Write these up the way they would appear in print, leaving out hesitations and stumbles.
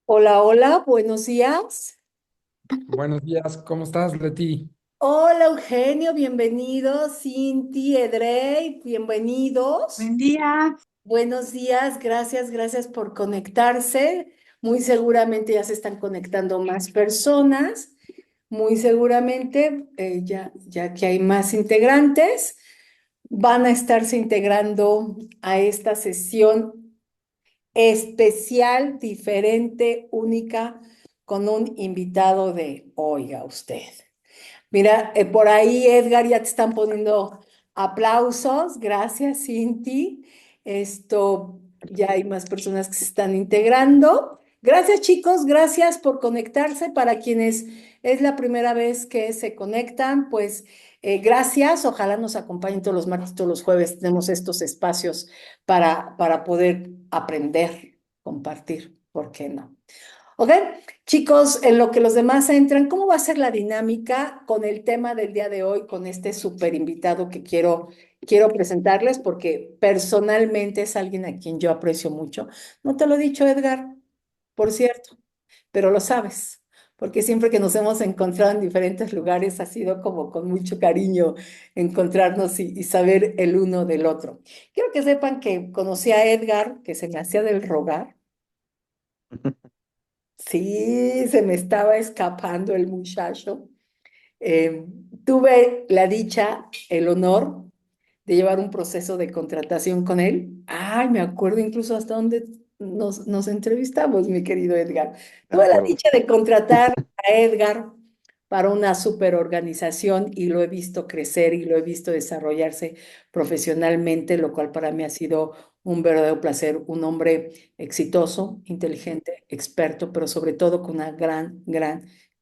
Hola, hola, buenos días. Buenos días, ¿cómo estás, Leti? Hola, Eugenio, bienvenido. Cinti, Edrey, bienvenidos. Buen día. Buenos días, gracias por conectarse. Muy seguramente ya se están conectando más personas. Muy seguramente, ya que hay más integrantes, van a estarse integrando a esta sesión especial, diferente, única, con un invitado de, oiga usted. Mira, por ahí Edgar ya te están poniendo aplausos. Gracias, Cinti. Ya hay más personas que se están integrando. Gracias, chicos. Gracias por conectarse. Para quienes es la primera vez que se conectan, pues gracias. Ojalá nos acompañen todos los martes, todos los jueves. Tenemos estos espacios para poder aprender, compartir. ¿Por qué no? ¿Ok? Chicos, en lo que los demás entran, ¿cómo va a ser la dinámica con el tema del día de hoy, con este súper invitado que quiero presentarles? Porque personalmente es alguien a quien yo aprecio mucho. No te lo he dicho, Edgar, por cierto, pero lo sabes, porque siempre que nos hemos encontrado en diferentes lugares ha sido como con mucho cariño encontrarnos y saber el uno del otro. Quiero que sepan que conocí a Edgar, que se me hacía del rogar. Sí, se me estaba escapando el muchacho. Eh, Tuve la dicha, el honor de llevar un proceso de contratación con él. Ay, me acuerdo incluso hasta dónde nos entrevistamos, mi querido Edgar. De Tuve la acuerdo. dicha de contratar a Edgar para una super organización y lo he visto crecer y lo he visto desarrollarse profesionalmente, lo cual para mí ha sido un verdadero placer, un hombre exitoso, inteligente, experto, pero sobre todo con una gran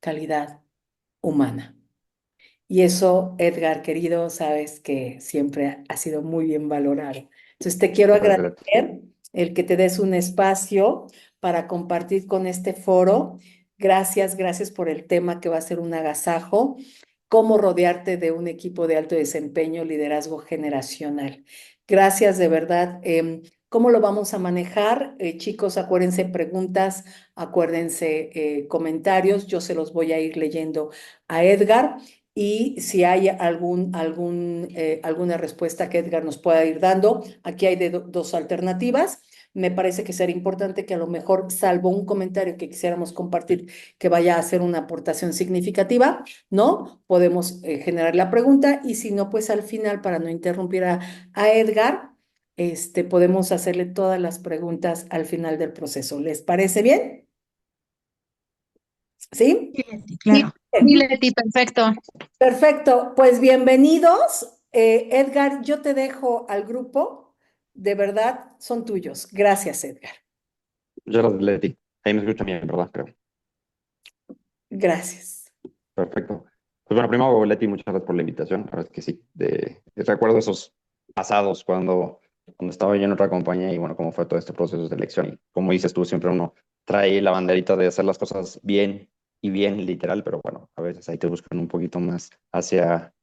calidad humana. Y eso, Edgar, querido, sabes que siempre ha sido muy bien valorado. Entonces, te quiero Gracias, Leti. agradecer el que te des un espacio para compartir con este foro. Gracias por el tema que va a ser un agasajo, cómo rodearte de un equipo de alto desempeño, liderazgo generacional. Gracias de verdad. ¿Cómo lo vamos a manejar? Chicos, acuérdense preguntas, acuérdense comentarios. Yo se los voy a ir leyendo a Edgar y si hay alguna respuesta que Edgar nos pueda ir dando, aquí hay dos alternativas. Me parece que sería importante que a lo mejor, salvo un comentario que quisiéramos compartir que vaya a hacer una aportación significativa, ¿no? Podemos generar la pregunta y si no, pues al final, para no interrumpir a Edgar, podemos hacerle todas las preguntas al final del proceso. ¿Les parece bien? ¿Sí? Sí, Leti, Sí. claro. Sí, Leti, perfecto. Perfecto, pues bienvenidos. Edgar, yo te dejo al grupo. De verdad, son tuyos. Gracias, Edgar. Muchas gracias, Leti. Ahí me escuchan bien, ¿verdad? Creo. Gracias. Perfecto. Pues bueno, primero, Leti, muchas gracias por la invitación. La verdad es que sí. Recuerdo esos pasados cuando estaba yo en otra compañía y bueno, cómo fue todo este proceso de selección. Y como dices tú, siempre uno trae la banderita de hacer las cosas bien y bien literal, pero bueno, a veces ahí te buscan un poquito más hacia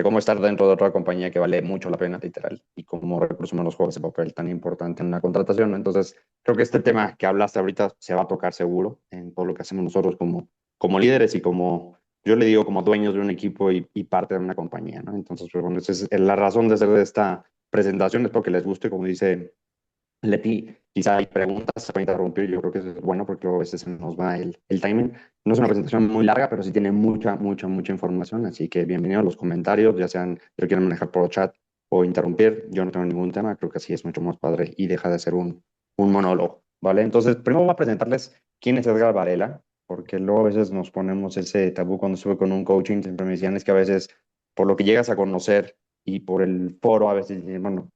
cómo estar dentro de otra compañía que vale mucho la pena, literal, y cómo recursos humanos juega ese papel tan importante en una contratación, ¿no? Entonces, creo que este tema que hablaste ahorita se va a tocar seguro en todo lo que hacemos nosotros como líderes y como, yo le digo, como dueños de un equipo y parte de una compañía, ¿no? Entonces, pues, bueno, esa es la razón de ser de esta presentación, es porque les guste, como dice Leti, quizá hay preguntas, se puede interrumpir, yo creo que eso es bueno porque luego a veces se nos va el timing. No es una presentación muy larga, pero sí tiene mucha información, así que bienvenido a los comentarios, ya sean si lo quieren manejar por chat o interrumpir, yo no tengo ningún tema, creo que así es mucho más padre y deja de ser un monólogo, ¿vale? Entonces, primero voy a presentarles quién es Edgar Varela, porque luego a veces nos ponemos ese tabú cuando estuve con un coaching, siempre me decían es que a veces por lo que llegas a conocer y por el foro a veces, bueno,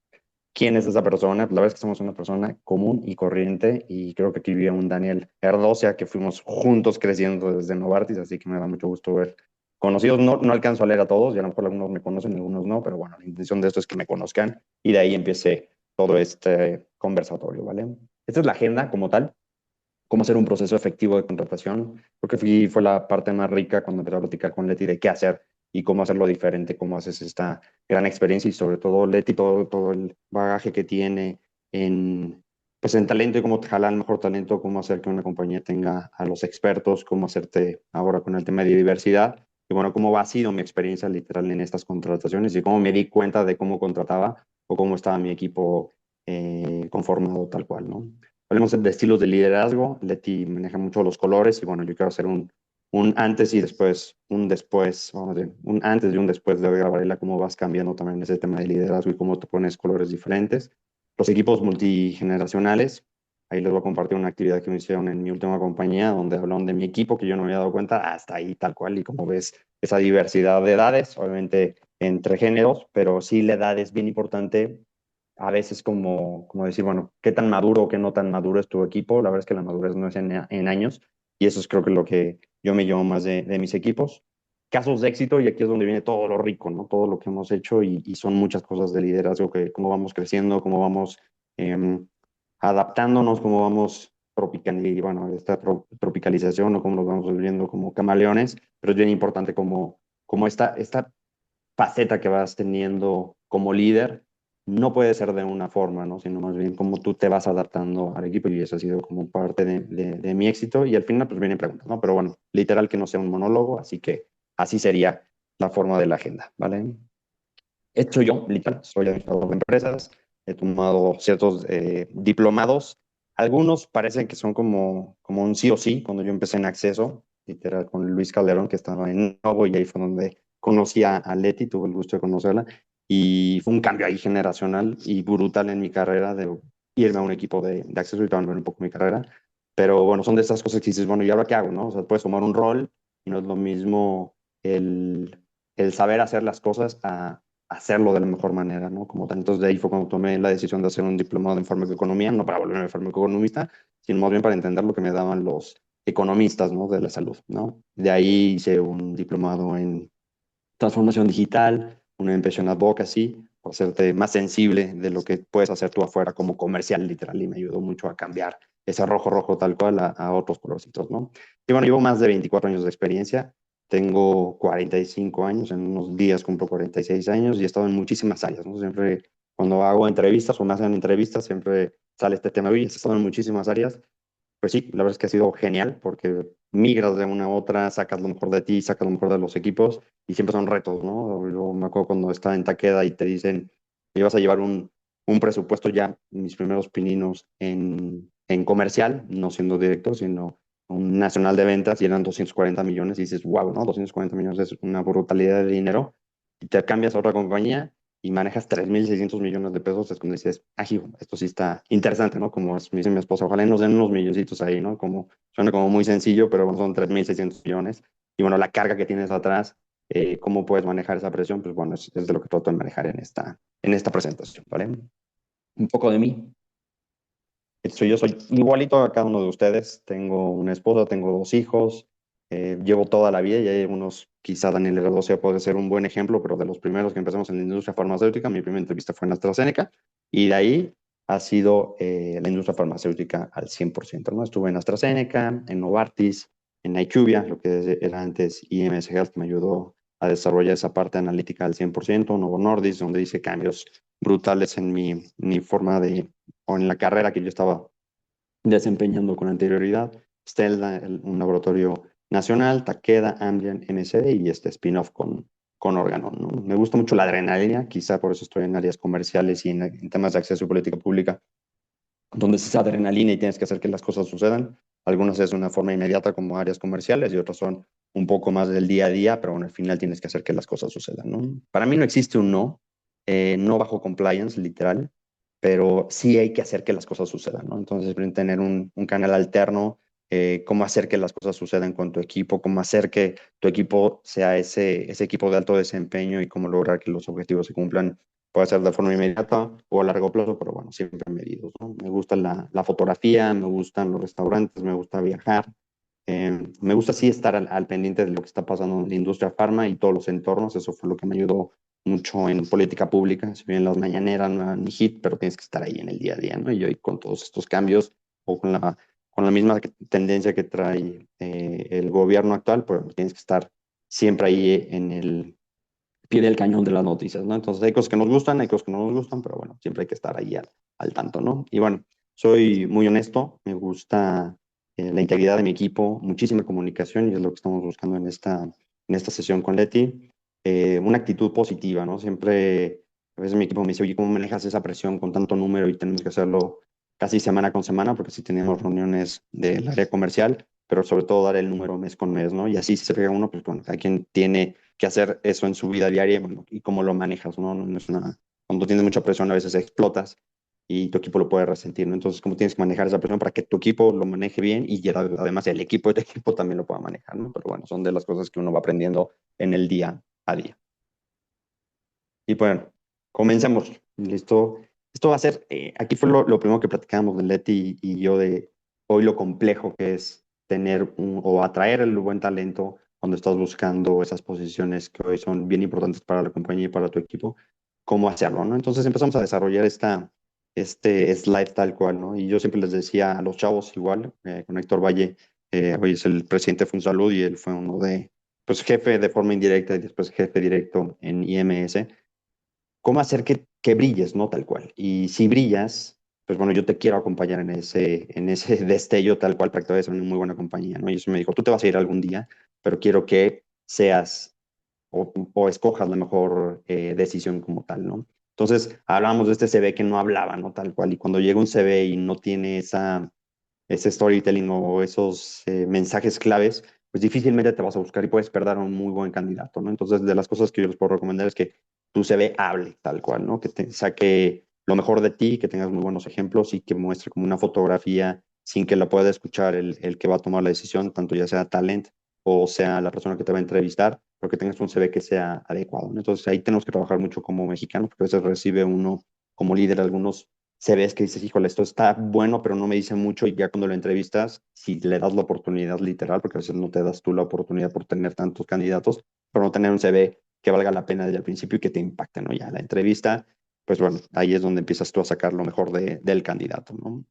quién es esa persona. Pues la verdad es que somos una persona común y corriente y creo que aquí vive un Daniel Erdocia que fuimos juntos creciendo desde Novartis, así que me da mucho gusto ver conocidos. No alcanzo a leer a todos y a lo mejor algunos me conocen, algunos no, pero bueno, la intención de esto es que me conozcan y de ahí empiece todo este conversatorio, ¿vale? Esta es la agenda como tal, cómo hacer un proceso efectivo de contratación. Creo que fue la parte más rica cuando empecé a platicar con Leti de qué hacer y cómo hacerlo diferente, cómo haces esta gran experiencia y sobre todo Leti, todo el bagaje que tiene en pues en talento y cómo te jalar el mejor talento, cómo hacer que una compañía tenga a los expertos, cómo hacerte ahora con el tema de diversidad. Y bueno, cómo ha sido mi experiencia literal en estas contrataciones y cómo me di cuenta de cómo contrataba o cómo estaba mi equipo conformado tal cual, ¿no? Hablemos de estilos de liderazgo. Leti maneja mucho los colores y bueno, yo quiero hacer un antes y después, un después, vamos a decir, un antes y un después de Gabriela, cómo vas cambiando también ese tema de liderazgo y cómo te pones colores diferentes. Los equipos multigeneracionales, ahí les voy a compartir una actividad que me hicieron en mi última compañía, donde hablaron de mi equipo, que yo no me había dado cuenta, hasta ahí tal cual, y como ves, esa diversidad de edades, obviamente entre géneros, pero sí la edad es bien importante. A veces como decir, bueno, qué tan maduro o qué no tan maduro es tu equipo. La verdad es que la madurez no es en años, y eso es creo que lo que yo me llevo más de mis equipos. Casos de éxito, y aquí es donde viene todo lo rico, ¿no? Todo lo que hemos hecho y son muchas cosas de liderazgo, que cómo vamos creciendo, cómo vamos eh, adaptándonos, cómo vamos bueno, esta tropicalización o cómo nos vamos volviendo como camaleones, pero es bien importante como esta faceta que vas teniendo como líder no puede ser de una forma, ¿no? Sino más bien cómo tú te vas adaptando al equipo, y eso ha sido como parte de mi éxito. Y al final pues vienen preguntas, ¿no? Pero bueno, literal que no sea un monólogo, así que así sería la forma de la agenda, ¿vale? Hecho yo, literal, soy administrador de empresas, he tomado ciertos diplomados, algunos parecen que son como un sí o sí. Cuando yo empecé en Acceso, literal, con Luis Calderón, que estaba en Novo, y ahí fue donde conocí a Leti, tuve el gusto de conocerla, y fue un cambio ahí generacional y brutal en mi carrera, de irme a un equipo de Acceso y cambiar un poco mi carrera. Pero bueno, son de esas cosas que dices, bueno, ¿y ahora qué hago, no? O sea, puedes tomar un rol y no es lo mismo el saber hacer las cosas a hacerlo de la mejor manera, ¿no? Como tal. Entonces, de ahí fue cuando tomé la decisión de hacer un diplomado en farmacoeconomía, no para volverme farmacoeconomista, sino más bien para entender lo que me daban los economistas, ¿no? De la salud, ¿no? De ahí hice un diplomado en transformación digital, una impresión advocacy, para hacerte más sensible de lo que puedes hacer tú afuera como comercial, literal, y me ayudó mucho a cambiar ese rojo rojo tal cual a otros colorcitos, ¿no? Y bueno, llevo más de 24 años de experiencia, tengo 45 años, en unos días cumplo 46 años, y he estado en muchísimas áreas, ¿no? Siempre cuando hago entrevistas o me hacen entrevistas, siempre sale este tema, oye, he estado en muchísimas áreas. Pues sí, la verdad es que ha sido genial, porque migras de una a otra, sacas lo mejor de ti, sacas lo mejor de los equipos, y siempre son retos, ¿no? Yo me acuerdo cuando estaba en Takeda y te dicen que ibas a llevar un presupuesto, ya mis primeros pininos en comercial, no siendo director, sino un nacional de ventas, y eran 240 millones, y dices, wow, ¿no? 240 millones es una brutalidad de dinero, y te cambias a otra compañía y manejas 3.600 millones de pesos. Es cuando dices, ah, hijo, esto sí está interesante, ¿no? Como me dice mi esposa, ojalá nos den unos milloncitos ahí, ¿no? Como suena como muy sencillo, pero bueno, son 3.600 millones. Y bueno, la carga que tienes atrás, cómo puedes manejar esa presión, pues bueno, es de lo que trato de manejar en esta presentación, ¿vale? Un poco de mí. Yo soy igualito a cada uno de ustedes. Tengo una esposa, tengo 2 hijos, llevo toda la vida, y hay unos, quizá Daniel Herdosia puede ser un buen ejemplo, pero de los primeros que empezamos en la industria farmacéutica. Mi primera entrevista fue en AstraZeneca, y de ahí ha sido la industria farmacéutica al 100%, ¿no? Estuve en AstraZeneca, en Novartis, en IQVIA, lo que era antes IMS Health, que me ayudó a desarrollar esa parte analítica al 100%, Novo Nordisk, donde hice cambios brutales en mi forma o en la carrera que yo estaba desempeñando con anterioridad. Stella, un laboratorio nacional, Takeda, Amgen, MSD, y este spin-off con Organon, ¿no? Me gusta mucho la adrenalina, quizá por eso estoy en áreas comerciales y en temas de acceso y política pública, donde es esa adrenalina y tienes que hacer que las cosas sucedan. Algunas es de una forma inmediata, como áreas comerciales, y otras son un poco más del día a día, pero bueno, al final tienes que hacer que las cosas sucedan, ¿no? Para mí no existe un no, no bajo compliance, literal, pero sí hay que hacer que las cosas sucedan, ¿no? Entonces, tener un canal alterno, cómo hacer que las cosas sucedan con tu equipo, cómo hacer que tu equipo sea ese equipo de alto desempeño, y cómo lograr que los objetivos se cumplan. Puede ser de forma inmediata o a largo plazo, pero bueno, siempre medidos, ¿no? Me gusta la fotografía, me gustan los restaurantes, me gusta viajar, me gusta sí estar al pendiente de lo que está pasando en la industria farma y todos los entornos. Eso fue lo que me ayudó mucho en política pública. Si bien las mañaneras no eran mi hit, pero tienes que estar ahí en el día a día, ¿no? Y hoy con todos estos cambios, o con la misma tendencia que trae el gobierno actual, pues tienes que estar siempre ahí en el pie del cañón de las noticias, ¿no? Entonces hay cosas que nos gustan, hay cosas que no nos gustan, pero bueno, siempre hay que estar ahí al tanto, ¿no? Y bueno, Soy muy honesto, me gusta la integridad de mi equipo, muchísima comunicación y es lo que estamos buscando en esta sesión con Leti. Una actitud positiva, ¿no? Siempre, a veces mi equipo me dice, oye, ¿cómo manejas esa presión con tanto número y tenemos que hacerlo casi semana con semana? Porque sí tenemos reuniones del área comercial, pero sobre todo dar el número mes con mes, ¿no? Y así si se pega uno, pues bueno, hay quien tiene que hacer eso en su vida diaria, bueno, y cómo lo manejas, ¿no? No es una, cuando tienes mucha presión a veces explotas y tu equipo lo puede resentir, ¿no? Entonces, ¿cómo tienes que manejar esa presión para que tu equipo lo maneje bien y además el equipo de tu equipo también lo pueda manejar, ¿no? Pero bueno, son de las cosas que uno va aprendiendo en el día a día. Y bueno, comencemos. ¿Listo? Esto va a ser, aquí fue lo primero que platicábamos de Leti y yo de hoy lo complejo que es tener o atraer el buen talento cuando estás buscando esas posiciones que hoy son bien importantes para la compañía y para tu equipo, cómo hacerlo, ¿no? Entonces empezamos a desarrollar este slide tal cual, ¿no? Y yo siempre les decía a los chavos igual, con Héctor Valle, hoy es el presidente de Funsalud y él fue uno de, pues jefe de forma indirecta y después jefe directo en IMS cómo hacer que brilles, ¿no? Tal cual. Y si brillas, pues bueno, yo te quiero acompañar en ese destello tal cual para que te vayas a una muy buena compañía, ¿no? Y eso me dijo, tú te vas a ir algún día, pero quiero que seas o escojas la mejor decisión como tal, ¿no? Entonces, hablábamos de este CV que no hablaba, ¿no? Tal cual. Y cuando llega un CV y no tiene ese storytelling o esos mensajes claves, pues difícilmente te vas a buscar y puedes perder a un muy buen candidato, ¿no? Entonces, de las cosas que yo les puedo recomendar es que tu CV hable tal cual, ¿no? Que te saque lo mejor de ti, que tengas muy buenos ejemplos y que muestre como una fotografía sin que la pueda escuchar el que va a tomar la decisión, tanto ya sea talent o sea la persona que te va a entrevistar, pero que tengas un CV que sea adecuado, ¿no? Entonces, ahí tenemos que trabajar mucho como mexicanos, porque a veces recibe uno como líder algunos se ves que dices, híjole, esto está bueno, pero no me dice mucho y ya cuando lo entrevistas, si le das la oportunidad literal, porque a veces no te das tú la oportunidad por tener tantos candidatos, pero no tener un CV que valga la pena desde el principio y que te impacte, ¿no? Ya la entrevista, pues bueno, ahí es donde empiezas tú a sacar lo mejor del candidato, ¿no?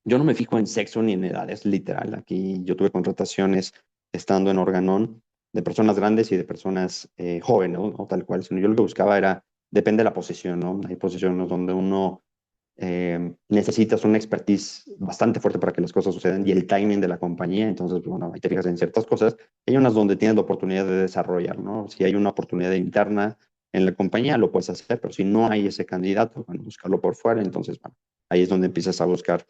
Yo no me fijo en sexo ni en edades, literal. Aquí yo tuve contrataciones estando en Organón de personas grandes y de personas jóvenes, ¿no? ¿no? Tal cual. Sino yo lo que buscaba era, depende de la posición, ¿no? Hay posiciones donde uno necesitas una expertise bastante fuerte para que las cosas sucedan y el timing de la compañía, entonces, pues, bueno, ahí te fijas en ciertas cosas. Hay unas donde tienes la oportunidad de desarrollar, ¿no? Si hay una oportunidad interna en la compañía, lo puedes hacer, pero si no hay ese candidato, bueno, buscarlo por fuera, entonces, bueno, ahí es donde empiezas a buscar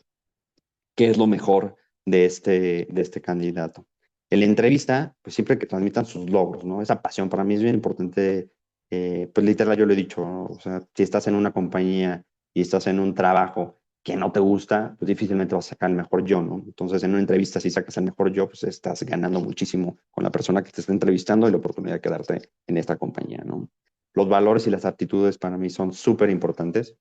qué es lo mejor de este candidato. En la entrevista, pues siempre que transmitan sus logros, ¿no? Esa pasión para mí es bien importante, pues literal yo lo he dicho, ¿no? O sea, si estás en una compañía y estás en un trabajo que no te gusta, pues difícilmente vas a sacar el mejor yo, ¿no? Entonces, en una entrevista, si sacas el mejor yo, pues estás ganando muchísimo con la persona que te está entrevistando y la oportunidad de quedarte en esta compañía, ¿no? Los valores y las aptitudes para mí son súper importantes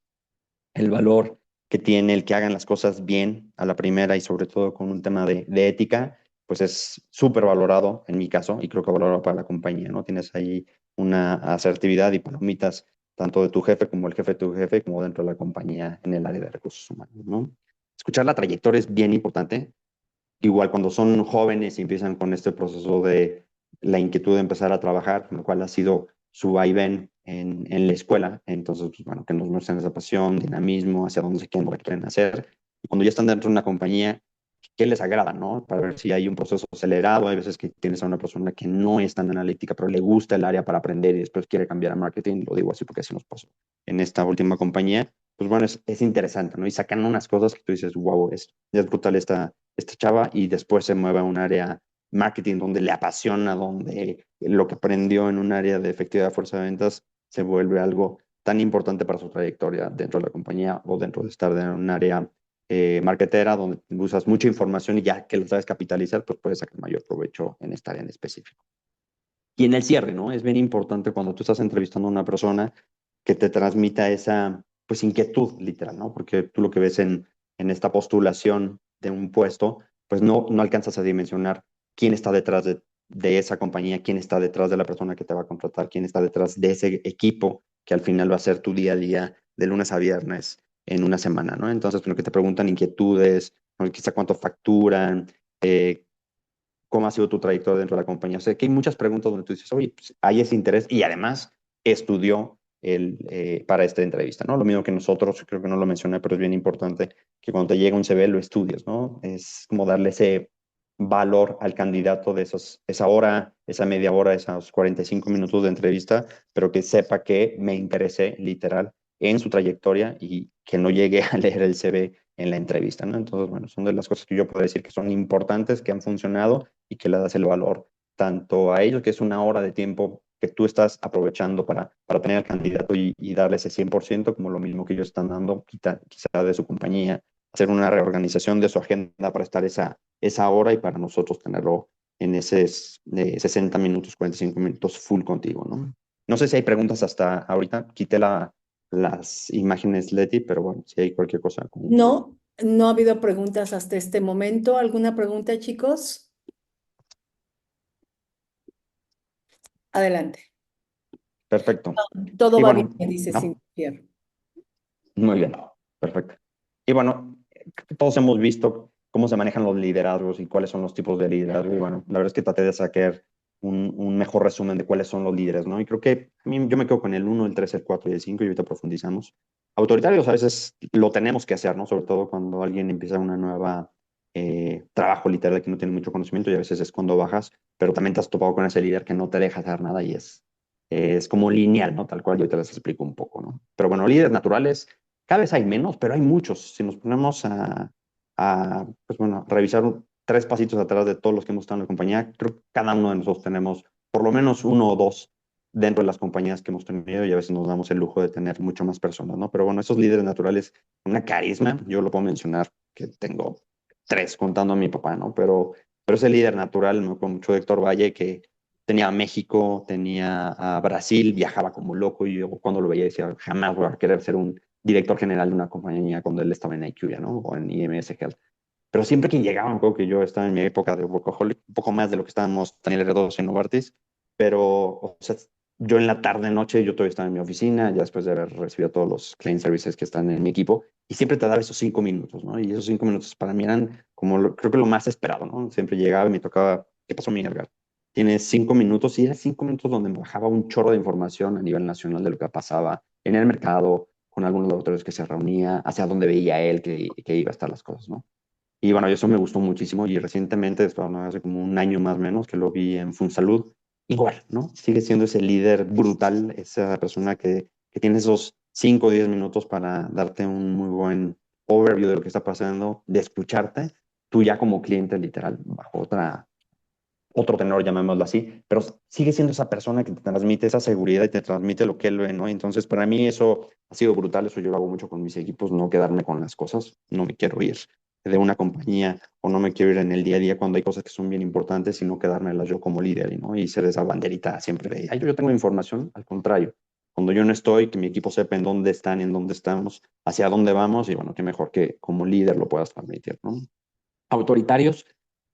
el valor que tiene el que hagan las cosas bien a la primera y sobre todo con un tema de ética, pues es súper valorado en mi caso y creo que valorado para la compañía, ¿no? Tienes ahí una asertividad y palomitas tanto de tu jefe como el jefe de tu jefe como dentro de la compañía en el área de recursos humanos, ¿no? Escuchar la trayectoria es bien importante. Igual cuando son jóvenes y empiezan con este proceso de la inquietud de empezar a trabajar, lo cual ha sido su vaivén en la escuela. Entonces, pues, bueno, que nos muestren esa pasión, dinamismo, hacia dónde se quieren, lo que quieren hacer. Y cuando ya están dentro de una compañía, ¿qué les agrada, no? Para ver si hay un proceso acelerado. Hay veces que tienes a una persona que no es tan analítica, pero le gusta el área para aprender y después quiere cambiar a marketing. Lo digo así porque así nos pasó en esta última compañía. Pues bueno, es interesante, ¿no? Y sacan unas cosas que tú dices, wow, es brutal esta chava y después se mueve a un área marketing donde le apasiona, donde lo que aprendió en un área de efectividad de fuerza de ventas se vuelve algo tan importante para su trayectoria dentro de la compañía o dentro de estar en un área marketera donde usas mucha información y ya que lo sabes capitalizar, pues puedes sacar mayor provecho en esta área en específico. Y en el cierre, ¿no? Es bien importante cuando tú estás entrevistando a una persona que te transmita esa, pues, inquietud, literal, ¿no? Porque tú lo que ves en esta postulación de un puesto, pues no alcanzas a dimensionar quién está detrás de esa compañía, quién está detrás de la persona que te va a contratar, quién está detrás de ese equipo que al final va a ser tu día a día de lunes a viernes en una semana, ¿no? Entonces, lo que te preguntan inquietudes, ¿no? Quizá cuánto facturan, cómo ha sido tu trayectoria dentro de la compañía. O sea, que hay muchas preguntas donde tú dices, oye, pues, hay ese interés y además estudió para esta entrevista, ¿no? Lo mismo que nosotros, creo que no lo mencioné, pero es bien importante que cuando te llega un CV lo estudies, ¿no? Es como darle ese valor al candidato de esa hora, esa media hora, esos 45 minutos de entrevista, pero que sepa que me interesé literal en su trayectoria y que no llegue a leer el CV en la entrevista, ¿no? Entonces, bueno, son de las cosas que yo puedo decir que son importantes, que han funcionado y que le das el valor tanto a ellos, que es una hora de tiempo que tú estás aprovechando para tener al candidato y darle ese 100%, como lo mismo que ellos están dando, quizá de su compañía, hacer una reorganización de su agenda para estar esa hora y para nosotros tenerlo en ese 60 minutos, 45 minutos full contigo, ¿no? No sé si hay preguntas hasta ahorita, quité las imágenes Leti, pero bueno, si hay cualquier cosa. No, no ha habido preguntas hasta este momento. ¿Alguna pregunta, chicos? Adelante. Perfecto. Todo Y va bien, bueno, me dice ¿no? Cintia. Muy bien, perfecto. Y bueno, todos hemos visto cómo se manejan los liderazgos y cuáles son los tipos de liderazgo. Y bueno, la verdad es que traté de sacar un mejor resumen de cuáles son los líderes, ¿no? Y creo que yo me quedo con el uno, el 3, el 4 y el 5 y ahorita profundizamos. Autoritarios a veces lo tenemos que hacer, ¿no? Sobre todo cuando alguien empieza una nueva trabajo literal que no tiene mucho conocimiento y a veces es cuando bajas, pero también te has topado con ese líder que no te deja hacer nada y es como lineal, ¿no? Tal cual, yo te les explico un poco, ¿no? Pero bueno, líderes naturales cada vez hay menos, pero hay muchos. Si nos ponemos pues bueno, revisar tres pasitos atrás de todos los que hemos estado en la compañía, creo que cada uno de nosotros tenemos por lo menos uno o dos dentro de las compañías que hemos tenido y a veces nos damos el lujo de tener mucho más personas, ¿no? Pero bueno, esos líderes naturales, una carisma, yo lo puedo mencionar, que tengo tres contando a mi papá, ¿no? Pero ese líder natural, me acuerdo mucho de Héctor Valle, que tenía a México, tenía a Brasil, viajaba como loco y yo cuando lo veía decía, jamás voy a querer ser un director general de una compañía cuando él estaba en IQVIA, ¿no? O en IMS Health. Pero siempre que llegaba, me acuerdo que yo estaba en mi época de workaholic, un poco más de lo que estábamos Daniel R2 en Novartis, pero, o sea, yo en la tarde, noche, yo todavía estaba en mi oficina, ya después de haber recibido todos los client services que están en mi equipo, y siempre te daba esos 5 minutos, ¿no? Y esos 5 minutos para mí eran como, creo que lo más esperado, ¿no? Siempre llegaba y me tocaba, ¿qué pasó, Miguel? Tienes 5 minutos y eran 5 minutos donde me bajaba un chorro de información a nivel nacional de lo que pasaba en el mercado, con algunos doctores que se reunía, hacia dónde veía él que iba a estar las cosas, ¿no? Y bueno, eso me gustó muchísimo y recientemente, esto, ¿no? Hace como un año más o menos que lo vi en FunSalud, igual, ¿no? Sigue siendo ese líder brutal, esa persona que tiene esos 5 o 10 minutos para darte un muy buen overview de lo que está pasando, de escucharte, tú ya como cliente literal, bajo otro tenor, llamémoslo así, pero sigue siendo esa persona que te transmite esa seguridad y te transmite lo que él ve, ¿no? Entonces, para mí eso ha sido brutal, eso yo lo hago mucho con mis equipos, no quedarme con las cosas, no me quiero ir de una compañía o no me quiero ir en el día a día cuando hay cosas que son bien importantes, sino quedármelas yo como líder, ¿no? Y ser esa banderita siempre de, ay, yo tengo información, al contrario, cuando yo no estoy, que mi equipo sepa en dónde están, en dónde estamos, hacia dónde vamos, y bueno, qué mejor que como líder lo puedas transmitir, ¿no? Autoritarios,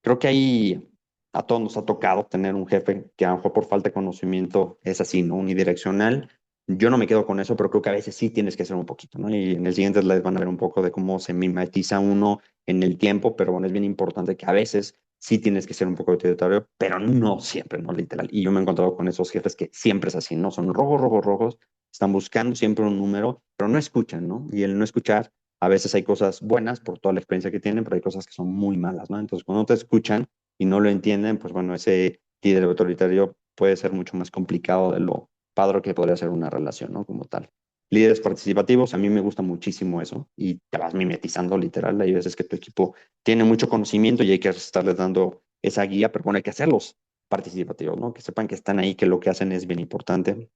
creo que hay, a todos nos ha tocado tener un jefe que a lo mejor por falta de conocimiento es así, ¿no? Unidireccional. Yo no me quedo con eso, pero creo que a veces sí tienes que hacer un poquito, ¿no? Y en el siguiente les van a ver un poco de cómo se mimetiza uno en el tiempo, pero bueno, es bien importante que a veces sí tienes que ser un poco autoritario, pero no siempre, ¿no? Literal. Y yo me he encontrado con esos jefes que siempre es así, ¿no? Son rojos, rojos, rojos, están buscando siempre un número, pero no escuchan, ¿no? Y el no escuchar a veces hay cosas buenas por toda la experiencia que tienen, pero hay cosas que son muy malas, ¿no? Entonces, cuando te escuchan y no lo entienden, pues bueno, ese líder autoritario puede ser mucho más complicado de lo padre que podría ser una relación, ¿no? Como tal. Líderes participativos, a mí me gusta muchísimo eso y te vas mimetizando literal. Hay veces que tu equipo tiene mucho conocimiento y hay que estarles dando esa guía, pero bueno, hay que hacerlos participativos, ¿no? Que sepan que están ahí, que lo que hacen es bien importante.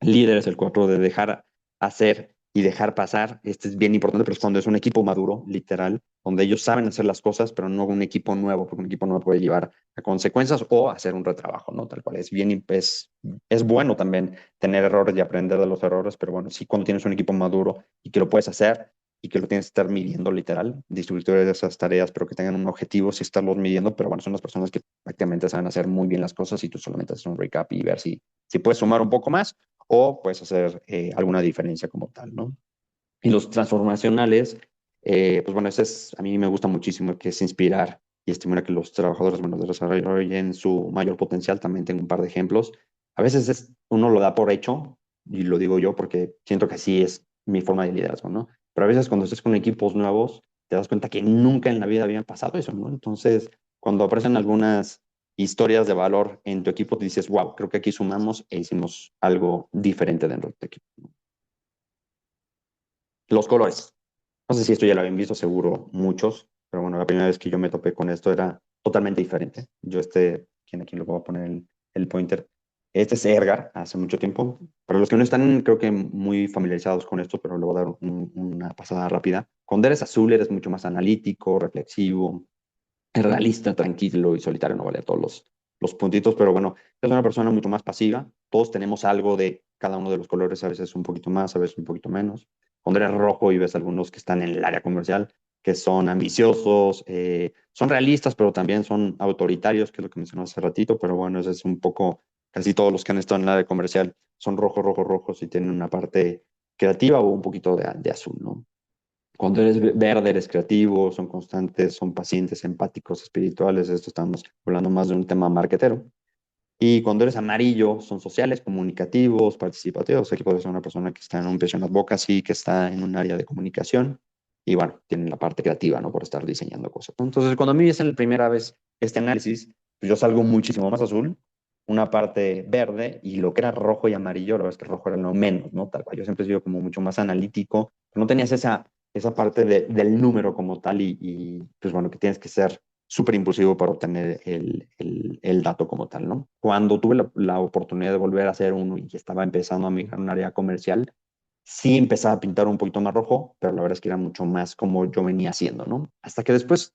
Líderes, el cuatro de dejar hacer y dejar pasar, este es bien importante, pero es cuando es un equipo maduro, literal, donde ellos saben hacer las cosas, pero no un equipo nuevo, porque un equipo nuevo puede llevar a consecuencias o hacer un retrabajo, ¿no? Tal cual, es bueno también tener errores y aprender de los errores, pero bueno, sí cuando tienes un equipo maduro y que lo puedes hacer y que lo tienes que estar midiendo literal, distribuir esas tareas, pero que tengan un objetivo, sí estarlos midiendo, pero bueno, son las personas que prácticamente saben hacer muy bien las cosas y tú solamente haces un recap y ver si puedes sumar un poco más o puedes hacer alguna diferencia como tal, ¿no? Y los transformacionales, pues bueno, a mí me gusta muchísimo, que es inspirar y estimular que los trabajadores, bueno, desarrollen su mayor potencial. También tengo un par de ejemplos. A veces uno lo da por hecho y lo digo yo porque siento que así es mi forma de liderazgo, ¿no? Pero a veces cuando estás con equipos nuevos, te das cuenta que nunca en la vida habían pasado eso, ¿no? Entonces, cuando aparecen algunas historias de valor en tu equipo, te dices, wow, creo que aquí sumamos e hicimos algo diferente dentro de tu equipo. Los colores. No sé si esto ya lo habían visto, seguro muchos, pero bueno, la primera vez que yo me topé con esto era totalmente diferente. Yo aquí lo voy a poner el pointer. Este es Edgar, hace mucho tiempo. Para los que no están, creo que muy familiarizados con esto, pero le voy a dar una pasada rápida. Cuando eres azul, eres mucho más analítico, reflexivo, realista, tranquilo y solitario. No vale todos los puntitos, pero bueno, es una persona mucho más pasiva. Todos tenemos algo de cada uno de los colores, a veces un poquito más, a veces un poquito menos. Cuando eres rojo y ves algunos que están en el área comercial, que son ambiciosos, son realistas, pero también son autoritarios, que es lo que mencioné hace ratito, pero bueno, ese es un poco, casi todos los que han estado en el área comercial son rojos, rojos, rojos y tienen una parte creativa o un poquito de azul, ¿no? Cuando eres verde, eres creativo, son constantes, son pacientes, empáticos, espirituales. Esto estamos hablando más de un tema marketero. Y cuando eres amarillo, son sociales, comunicativos, participativos. Aquí puede ser una persona que está en un patient advocacy, que está en un área de comunicación. Y bueno, tienen la parte creativa, ¿no? Por estar diseñando cosas. Entonces, cuando a mí me hacen la primera vez este análisis, pues yo salgo muchísimo más azul, una parte verde, y lo que era rojo y amarillo, la verdad es que rojo era lo menos, ¿no? Tal cual. Yo siempre he sido como mucho más analítico. No tenías esa parte del número como tal pues bueno, que tienes que ser súper impulsivo para obtener el dato como tal, ¿no? Cuando tuve la oportunidad de volver a hacer uno y estaba empezando a migrar a un área comercial, sí empezaba a pintar un poquito más rojo, pero la verdad es que era mucho más como yo venía haciendo, ¿no? Hasta que después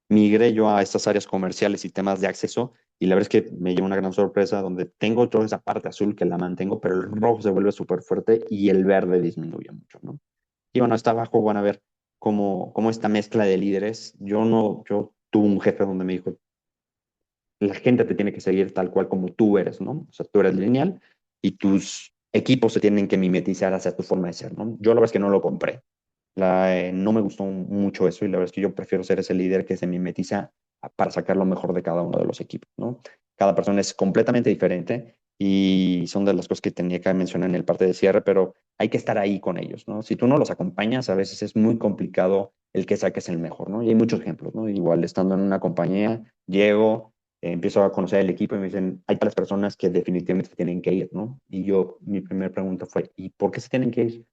migré yo a estas áreas comerciales y temas de acceso, y la verdad es que me llevó una gran sorpresa donde tengo toda esa parte azul que la mantengo, pero el rojo se vuelve súper fuerte y el verde disminuye mucho, ¿no? Y bueno, está abajo, van a ver cómo esta mezcla de líderes. Yo tuve un jefe donde me dijo, la gente te tiene que seguir tal cual como tú eres, ¿no? O sea, tú eres lineal y tus equipos se tienen que mimetizar hacia tu forma de ser, ¿no? Yo la verdad es que no lo compré. No me gustó mucho eso y la verdad es que yo prefiero ser ese líder que se mimetiza para sacar lo mejor de cada uno de los equipos, ¿no? Cada persona es completamente diferente y son de las cosas que tenía que mencionar en el parte de cierre, pero hay que estar ahí con ellos, ¿no? Si tú no los acompañas, a veces es muy complicado el que saques el mejor, ¿no? Y hay muchos ejemplos, ¿no? Igual estando en una compañía, llego, empiezo a conocer el equipo y me dicen, hay tales personas que definitivamente se tienen que ir, ¿no? Y mi primera pregunta fue, ¿y por qué se tienen que ir?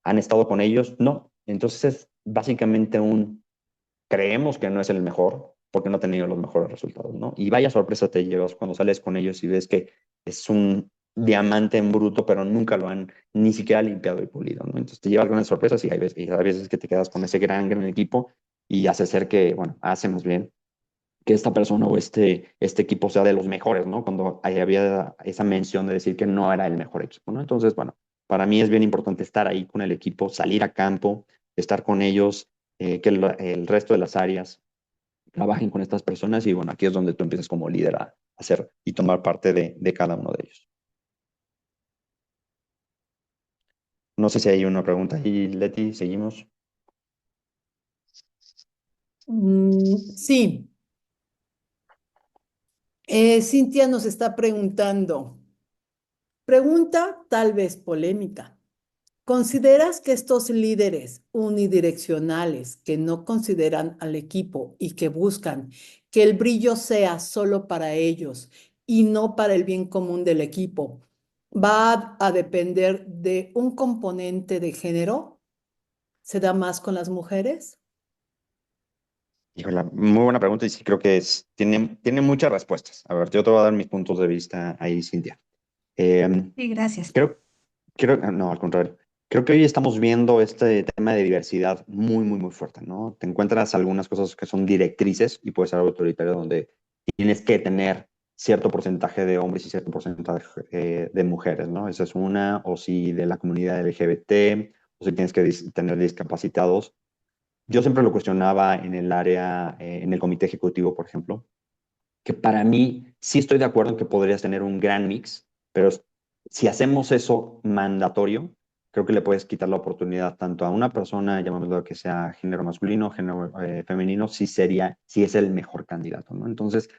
¿Han estado con ellos? No. Entonces es básicamente creemos que no es el mejor porque no ha tenido los mejores resultados, ¿no? Y vaya sorpresa te llevas cuando sales con ellos y ves que es un diamante en bruto, pero nunca lo han ni siquiera limpiado y pulido, ¿no? Entonces te llevas grandes sorpresas y hay veces que te quedas con ese gran equipo y hace ser que, bueno, hace más bien que esta persona o este equipo sea de los mejores, ¿no? Cuando había esa mención de decir que no era el mejor equipo, ¿no? Entonces, bueno, para mí es bien importante estar ahí con el equipo, salir a campo, estar con ellos, que el resto de las áreas trabajen con estas personas y bueno, aquí es donde tú empiezas como líder a hacer y tomar parte de cada uno de ellos. No sé si hay una pregunta ahí, Leti, seguimos. Sí, Cintia nos está preguntando, pregunta tal vez polémica. ¿Consideras que estos líderes unidireccionales que no consideran al equipo y que buscan que el brillo sea solo para ellos y no para el bien común del equipo, va a depender de un componente de género? ¿Se da más con las mujeres? Híjole, muy buena pregunta y sí creo que tiene muchas respuestas. A ver, yo te voy a dar mis puntos de vista ahí, Cintia. Eh, Sí, gracias. no, al contrario. Creo que hoy estamos viendo este tema de diversidad muy, muy, muy fuerte, ¿no? Te encuentras algunas cosas que son directrices y puede ser algo autoritario donde tienes que tener cierto porcentaje de hombres y cierto porcentaje de mujeres, ¿no? Esa es una, o si de la comunidad LGBT, o si tienes que tener discapacitados. Yo siempre lo cuestionaba en el área, en el comité ejecutivo, por ejemplo, que para mí sí estoy de acuerdo en que podrías tener un gran mix, pero si hacemos eso mandatorio, creo que le puedes quitar la oportunidad tanto a una persona, llamémoslo que sea género masculino, género femenino, si es el mejor candidato, ¿no? Entonces,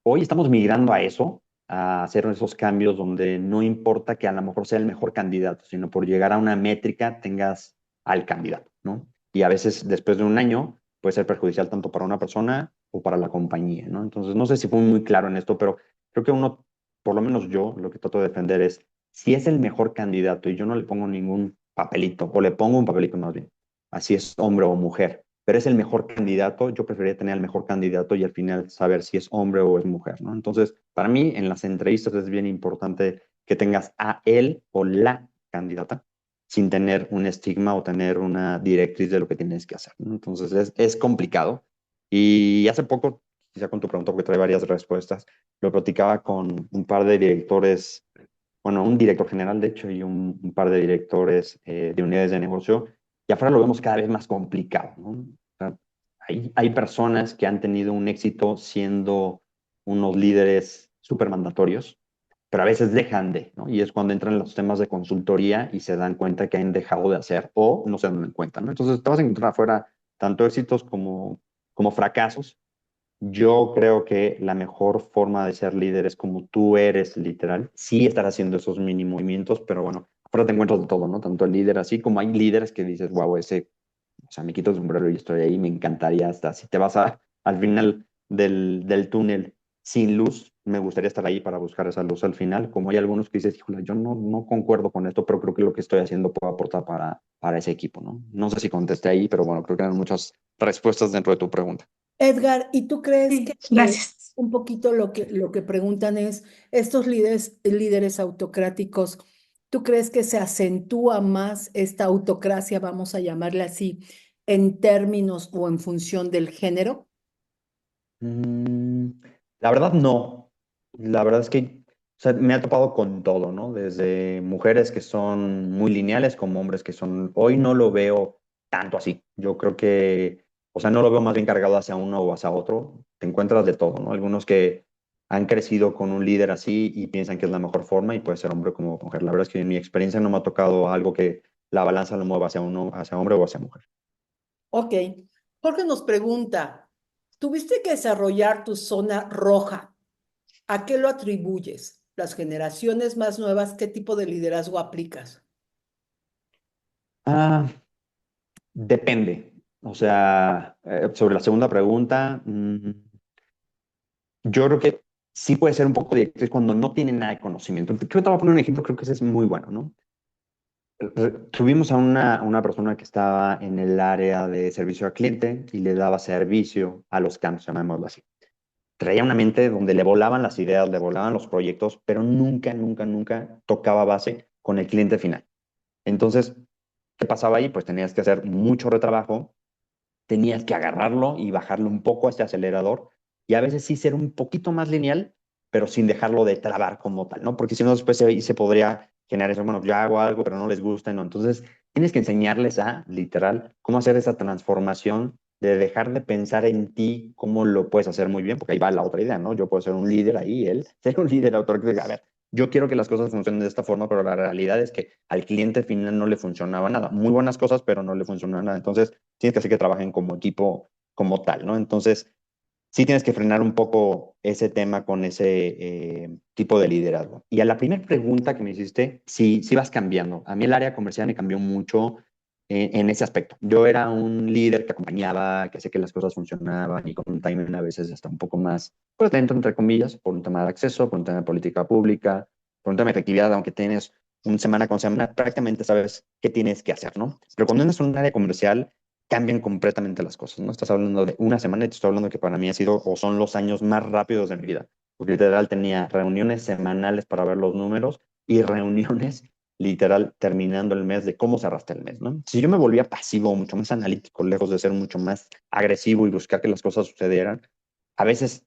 hoy estamos migrando a eso, a hacer esos cambios donde no importa que a lo mejor sea el mejor candidato, sino por llegar a una métrica tengas al candidato, ¿no? Y a veces después de un año puede ser perjudicial tanto para una persona o para la compañía, ¿no? Entonces, no sé si fue muy claro en esto, pero creo que uno, por lo menos yo, lo que trato de defender es, si es el mejor candidato y yo no le pongo ningún papelito, o le pongo un papelito más bien, así es hombre o mujer, pero es el mejor candidato, yo preferiría tener al mejor candidato y al final saber si es hombre o es mujer, ¿no? Entonces, para mí, en las entrevistas es bien importante que tengas a él o la candidata sin tener un estigma o tener una directriz de lo que tienes que hacer, ¿no? Entonces, es complicado. Y hace poco, quizá con tu pregunta, porque trae varias respuestas, lo platicaba con un par de directores, bueno, un director general, de hecho, y un par de directores de unidades de negocio, y afuera lo vemos cada vez más complicado, ¿no? O sea, hay personas que han tenido un éxito siendo unos líderes súper mandatorios, pero a veces dejan de, ¿no? Y es cuando entran los temas de consultoría y se dan cuenta que han dejado de hacer o no se dan cuenta, ¿no? Entonces te vas a encontrar afuera tanto éxitos como fracasos. Yo creo que la mejor forma de ser líder es como tú eres, literal. Sí estar haciendo esos mini movimientos, pero bueno, afuera te encuentras de todo, ¿no? Tanto el líder así como hay líderes que dices, wow, ese, o sea, me quito el sombrero y estoy ahí, me encantaría hasta si te vas al final del túnel sin luz, me gustaría estar ahí para buscar esa luz al final. Como hay algunos que dices, híjole, yo no concuerdo con esto, pero creo que lo que estoy haciendo puede aportar para ese equipo, ¿no? No sé si contesté ahí, pero bueno, creo que eran muchas respuestas dentro de tu pregunta. Edgar, ¿y tú crees Sí, que gracias. un poquito lo que preguntan es, estos líderes autocráticos, ¿tú crees que se acentúa más esta autocracia, vamos a llamarla así, en términos o en función del género? Mm, la verdad no. La verdad es que o sea, me ha topado con todo, ¿no? Desde mujeres que son muy lineales como hombres que son... Hoy no lo veo tanto así. Yo creo que, o sea, no lo veo más bien cargado hacia uno o hacia otro. Te encuentras de todo, ¿no? Algunos que han crecido con un líder así y piensan que es la mejor forma y puede ser hombre como mujer. La verdad es que en mi experiencia no me ha tocado algo que la balanza lo mueva hacia uno, hacia hombre o hacia mujer. Ok. Jorge nos pregunta, ¿tuviste que desarrollar tu zona roja? ¿A qué lo atribuyes? Las generaciones más nuevas, ¿qué tipo de liderazgo aplicas? Ah, depende. O sea, sobre la segunda pregunta, yo creo que sí puede ser un poco directriz cuando no tiene nada de conocimiento. Creo que te voy a poner un ejemplo, creo que ese es muy bueno, ¿no? Tuvimos a una persona que estaba en el área de servicio al cliente y le daba servicio a los camps, llamémoslo así. Traía una mente donde le volaban las ideas, le volaban los proyectos, pero nunca tocaba base con el cliente final. Entonces, ¿qué pasaba ahí? Pues tenías que hacer mucho retrabajo, tenías que agarrarlo y bajarlo un poco a este acelerador y a veces sí ser un poquito más lineal, pero sin dejarlo de trabar como tal, ¿no? Porque si no, después se podría generar eso, bueno, yo hago algo, pero no les gusta, ¿no? Entonces, tienes que enseñarles a, literal, cómo hacer esa transformación de dejar de pensar en ti, cómo lo puedes hacer muy bien, porque ahí va la otra idea, ¿no? Yo puedo ser un líder ahí, él, ser un líder autor que diga, a ver, yo quiero que las cosas funcionen de esta forma, pero la realidad es que al cliente final no le funcionaba nada. Muy buenas cosas, pero no le funcionaba nada. Entonces, tienes que hacer que trabajen como equipo, como tal, ¿no? Entonces, sí tienes que frenar un poco ese tema con ese tipo de liderazgo. Y a la primera pregunta que me hiciste, sí vas cambiando. A mí el área comercial me cambió mucho en ese aspecto. Yo era un líder que acompañaba, que hacía que las cosas funcionaban y con un timing a veces hasta un poco más, pues dentro, entre comillas, por un tema de acceso, por un tema de política pública, por un tema de efectividad, aunque tienes un semana con semana, prácticamente sabes qué tienes que hacer, ¿no? Pero cuando eres un área comercial, cambian completamente las cosas, ¿no? Estás hablando de una semana y te estoy hablando que para mí ha sido o son los años más rápidos de mi vida, porque literal tenía reuniones semanales para ver los números y reuniones literal terminando el mes de cómo cerraste el mes, ¿no? Si yo me volvía pasivo, mucho más analítico, lejos de ser mucho más agresivo y buscar que las cosas sucedieran, a veces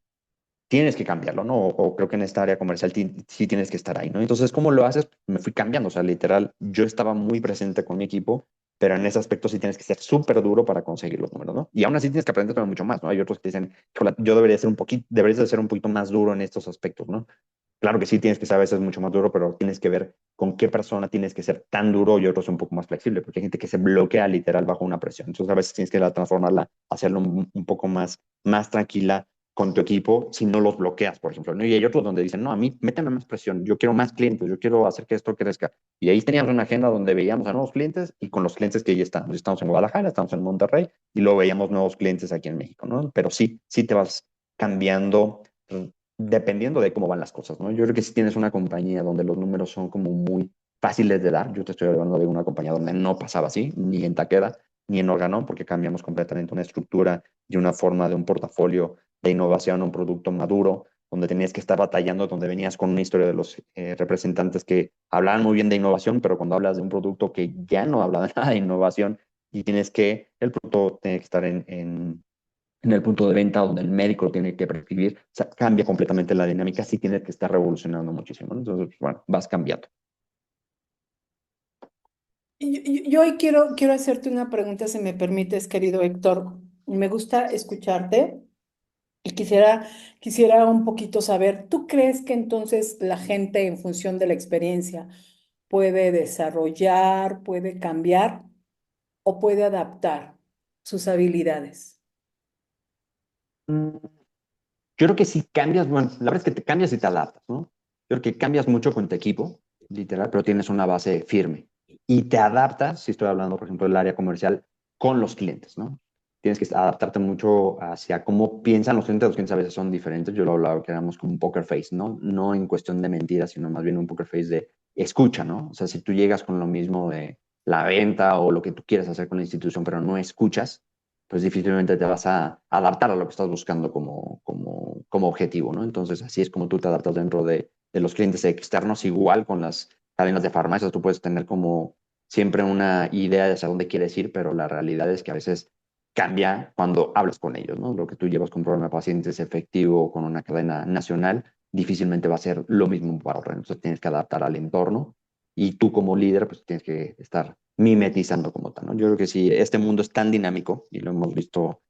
tienes que cambiarlo, ¿no? O creo que en esta área comercial sí tienes que estar ahí, ¿no? Entonces, ¿cómo lo haces? Me fui cambiando, o sea, literal, yo estaba muy presente con mi equipo, pero en ese aspecto sí tienes que ser súper duro para conseguir los números, ¿no? Y aún así tienes que aprender también mucho más, ¿no? Hay otros que dicen, "Híjole, yo debería ser un poquito, deberías de ser un poquito más duro en estos aspectos, ¿no? Claro que sí, tienes que ser a veces mucho más duro, pero tienes que ver con qué persona tienes que ser tan duro y otros un poco más flexible, porque hay gente que se bloquea literal bajo una presión. Entonces, a veces tienes que transformarla, hacerlo un poco más tranquila, con tu equipo si no los bloqueas, por ejemplo, ¿no? Y hay otros donde dicen, no, a mí méteme más presión, yo quiero más clientes, yo quiero hacer que esto crezca. Y ahí teníamos una agenda donde veíamos a nuevos clientes y con los clientes que ya estamos. Estamos en Guadalajara, estamos en Monterrey y luego veíamos nuevos clientes aquí en México, ¿no? Pero sí, sí te vas cambiando dependiendo de cómo van las cosas, ¿no? Yo creo que si tienes una compañía donde los números son como muy fáciles de dar, yo te estoy hablando de una compañía donde no pasaba así, ni en Takeda, ni en Organon, porque cambiamos completamente una estructura y una forma de un portafolio de innovación a un producto maduro, donde tenías que estar batallando, donde venías con una historia de los representantes que hablaban muy bien de innovación, pero cuando hablas de un producto que ya no habla de nada de innovación y tienes que, el producto tiene que estar en el punto de venta donde el médico lo tiene que prescribir, o sea, cambia completamente la dinámica, sí tienes que estar revolucionando muchísimo, ¿no? Entonces, bueno, vas cambiando. Yo hoy quiero hacerte una pregunta, si me permites, querido Héctor. Me gusta escucharte y quisiera un poquito saber, ¿tú crees que entonces la gente en función de la experiencia puede desarrollar, puede cambiar o puede adaptar sus habilidades? Mm, Yo creo que si cambias, bueno, la verdad es que te cambias y te adaptas, ¿no? Yo creo que cambias mucho con tu equipo, literal, pero tienes una base firme. Y te adaptas, si estoy hablando, por ejemplo, del área comercial, con los clientes, ¿no? Tienes que adaptarte mucho hacia cómo piensan los clientes a veces son diferentes. Yo lo hablaba que éramos como un poker face, ¿no? No en cuestión de mentiras, sino más bien un poker face de escucha, ¿no? O sea, si tú llegas con lo mismo de la venta o lo que tú quieres hacer con la institución, pero no escuchas, pues difícilmente te vas a adaptar a lo que estás buscando como objetivo, ¿no? Entonces, así es como tú te adaptas dentro de los clientes externos, igual con las cadenas de farmacias, tú puedes tener como siempre una idea de hacia dónde quieres ir, pero la realidad es que a veces cambia cuando hablas con ellos, ¿no? Lo que tú llevas con un programa de pacientes efectivo con una cadena nacional, difícilmente va a ser lo mismo para otra. Entonces tienes que adaptar al entorno y tú como líder, pues tienes que estar mimetizando como tal, ¿no? Yo creo que si este mundo es tan dinámico, y lo hemos visto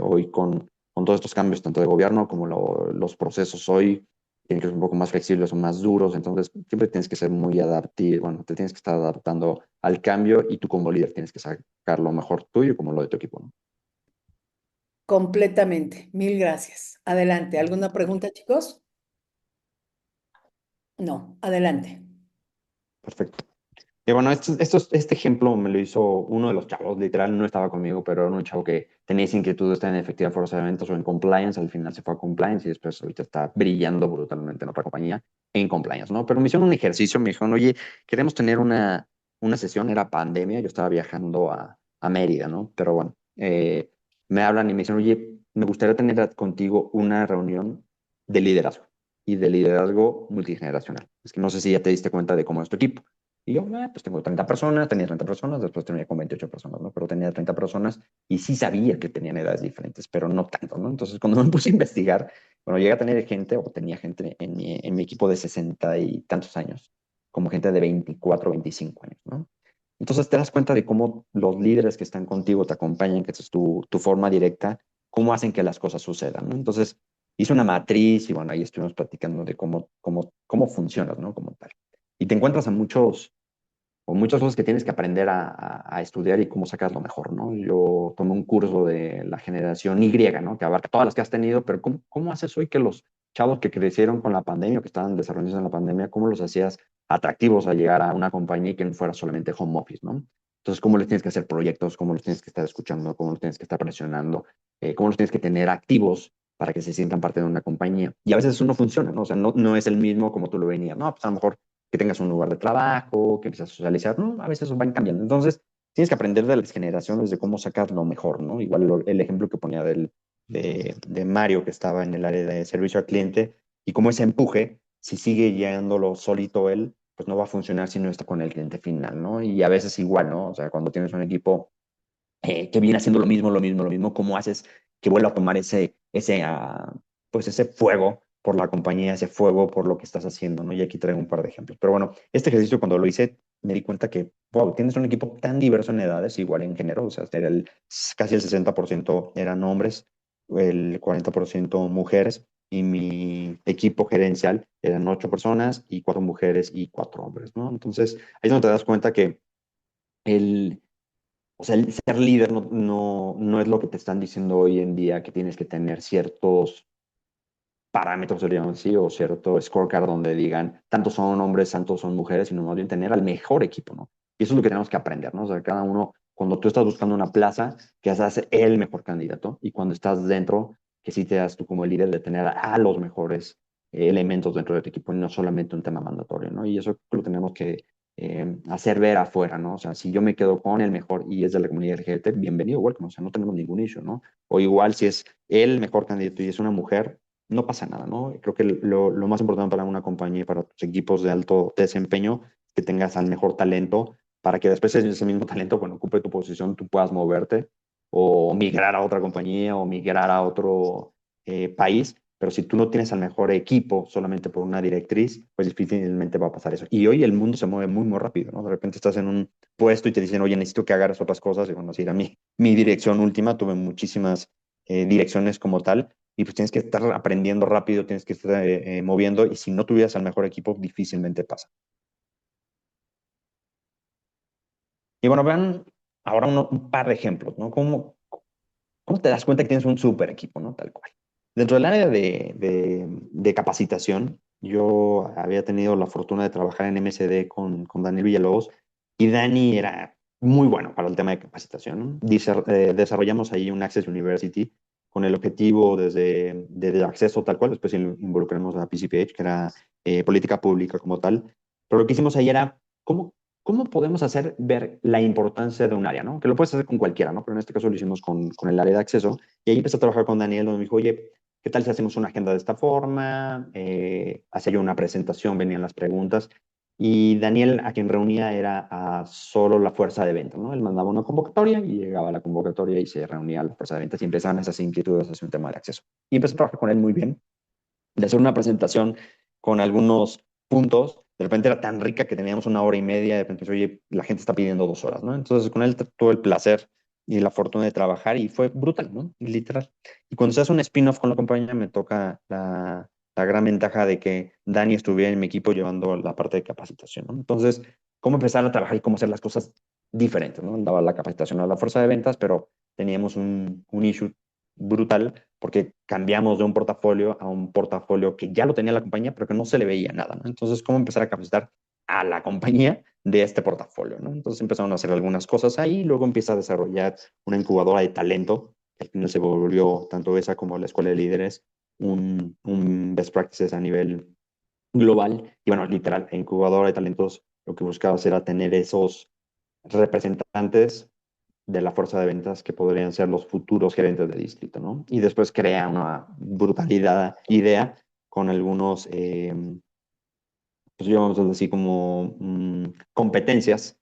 hoy con todos estos cambios, tanto de gobierno como los procesos hoy, tienen que ser un poco más flexibles o más duros, entonces siempre tienes que ser muy adaptativo, bueno, te tienes que estar adaptando al cambio y tú como líder tienes que sacar lo mejor tuyo como lo de tu equipo, ¿no? Completamente. Mil gracias. Adelante. ¿Alguna pregunta, chicos? No, adelante. Perfecto. Y bueno, este ejemplo me lo hizo uno de los chavos, literal, no estaba conmigo, pero era un chavo que tenía esa inquietud de estar en efectiva fuerza de eventos o en compliance, al final se fue a compliance y después ahorita está brillando brutalmente en otra compañía en compliance, ¿no? Pero me hicieron un ejercicio, me dijeron, oye, queremos tener una sesión, era pandemia, yo estaba viajando a Mérida, ¿no? Pero bueno, me hablan y me dicen, oye, me gustaría tener contigo una reunión de liderazgo y de liderazgo multigeneracional. Es que no sé si ya te diste cuenta de cómo es tu equipo. Y yo, pues tengo 30 personas, tenía 30 personas, después terminé con 28 personas, ¿no? Pero tenía 30 personas y sí sabía que tenían edades diferentes, pero no tanto, ¿no? Entonces, cuando me puse a investigar, bueno, llegué a tener gente, o tenía gente en mi equipo de 60 y tantos años, como gente de 24, 25 años, ¿no? Entonces te das cuenta de cómo los líderes que están contigo te acompañan, que es tu forma directa, cómo hacen que las cosas sucedan, ¿no? Entonces hice una matriz y bueno, ahí estuvimos platicando de cómo funcionas, ¿no? Como tal. Y te encuentras a muchas cosas que tienes que aprender a estudiar y cómo sacas lo mejor, ¿no? Yo tomé un curso de la generación Y, ¿no? Que abarca todas las que has tenido, pero ¿cómo haces hoy que los chavos que crecieron con la pandemia o que estaban desarrollándose en la pandemia, cómo los hacías atractivos a llegar a una compañía y que no fuera solamente home office, ¿no? Entonces, ¿cómo les tienes que hacer proyectos? ¿Cómo los tienes que estar escuchando? ¿Cómo los tienes que estar presionando? ¿Cómo los tienes que tener activos para que se sientan parte de una compañía? Y a veces eso no funciona, ¿no? O sea, no es el mismo como tú lo venías, ¿no? Pues a lo mejor que tengas un lugar de trabajo, que empieces a socializar, ¿no? A veces van cambiando. Entonces, tienes que aprender de las generaciones de cómo sacar lo mejor, ¿no? Igual el ejemplo que ponía de Mario, que estaba en el área de servicio al cliente, y cómo ese empuje, si sigue llegándolo solito él, pues no va a funcionar si no está con el cliente final, ¿no? Y a veces igual, ¿no? O sea, cuando tienes un equipo que viene haciendo lo mismo, ¿cómo haces que vuelva a tomar pues ese fuego por la compañía, ese fuego por lo que estás haciendo, ¿no? Y aquí traigo un par de ejemplos. Pero bueno, este ejercicio cuando lo hice, me di cuenta que, wow, tienes un equipo tan diverso en edades, igual en género, o sea, casi el 60% eran hombres, el 40% mujeres, y mi equipo gerencial eran 8 personas y 4 mujeres y 4 hombres, ¿no? Entonces, ahí es donde te das cuenta que el o sea, el ser líder no es lo que te están diciendo hoy en día, que tienes que tener ciertos parámetros, diríamos así, o cierto scorecard donde digan tantos son hombres, tantos son mujeres, sino más bien tener al mejor equipo, ¿no? Y eso es lo que tenemos que aprender, ¿no? O sea, cada uno, cuando tú estás buscando una plaza, que seas el mejor candidato, y cuando estás dentro, que sí te das tú como el líder de tener a los mejores elementos dentro de tu equipo y no solamente un tema mandatorio, ¿no? Y eso lo tenemos que hacer ver afuera, ¿no? O sea, si yo me quedo con el mejor y es de la comunidad LGBT, bienvenido, welcome, o sea, no tenemos ningún issue, ¿no? O igual si es el mejor candidato y es una mujer, no pasa nada, ¿no? Creo que lo más importante para una compañía y para tus equipos de alto desempeño es que tengas al mejor talento para que después ese mismo talento, cuando ocupe tu posición, tú puedas moverte o migrar a otra compañía o migrar a otro país. Pero si tú no tienes al mejor equipo solamente por una directriz, pues difícilmente va a pasar eso. Y hoy el mundo se mueve muy, muy rápido, ¿no? De repente estás en un puesto y te dicen, oye, necesito que hagas otras cosas. Y bueno, si era mi dirección última, tuve muchísimas direcciones como tal y pues tienes que estar aprendiendo rápido, tienes que estar moviendo y si no tuvieras al mejor equipo, difícilmente pasa. Y bueno, vean ahora un par de ejemplos, ¿no? ¿Cómo te das cuenta que tienes un super equipo, ¿no? Tal cual. Dentro del área de capacitación, yo había tenido la fortuna de trabajar en MSD con Daniel Villalobos y Dani era muy bueno para el tema de capacitación, ¿no? Desarrollamos ahí un Access University con el objetivo desde acceso tal cual, después involucramos a PCPH, que era política pública como tal, pero lo que hicimos ahí era cómo podemos hacer ver la importancia de un área, ¿no? Que lo puedes hacer con cualquiera, ¿no? Pero en este caso lo hicimos con el área de acceso. Y ahí empecé a trabajar con Daniel, donde me dijo, oye, ¿qué tal si hacemos una agenda de esta forma? Hacía yo una presentación, venían las preguntas. Y Daniel a quien reunía era a solo la fuerza de ventas, ¿no? Él mandaba una convocatoria y llegaba a la convocatoria y se reunía la fuerza de ventas y empezaban esas inquietudes hacia un tema de acceso. Y empecé a trabajar con él muy bien, de hacer una presentación con algunos puntos, de repente era tan rica que teníamos una hora y media, de repente, oye, la gente está pidiendo 2 horas, ¿no? Entonces con él tuve el placer y la fortuna de trabajar y fue brutal, ¿no? Literal. Y cuando se hace un spin-off con la compañía, me toca la gran ventaja de que Dani estuviera en mi equipo llevando la parte de capacitación, ¿no? Entonces, cómo empezar a trabajar y cómo hacer las cosas diferentes, ¿no? Daba la capacitación a la fuerza de ventas, pero teníamos un issue brutal porque cambiamos de un portafolio a un portafolio que ya lo tenía la compañía, pero que no se le veía nada, ¿no? Entonces, ¿cómo empezar a capacitar a la compañía de este portafolio, ¿no? Entonces empezaron a hacer algunas cosas ahí, luego empieza a desarrollar una incubadora de talento, que al final se volvió tanto esa como la escuela de líderes, un best practices a nivel global, y bueno, literal, la incubadora de talentos lo que buscaba era tener esos representantes de la fuerza de ventas que podrían ser los futuros gerentes de distrito, ¿no? Y después crea una brutalidad idea con algunos, pues llamamos así como competencias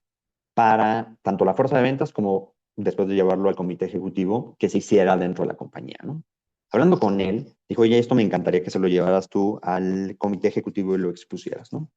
para tanto la fuerza de ventas como después de llevarlo al comité ejecutivo que se hiciera dentro de la compañía, ¿no? Hablando con él, dijo, oye, esto me encantaría que se lo llevaras tú al comité ejecutivo y lo expusieras, ¿no?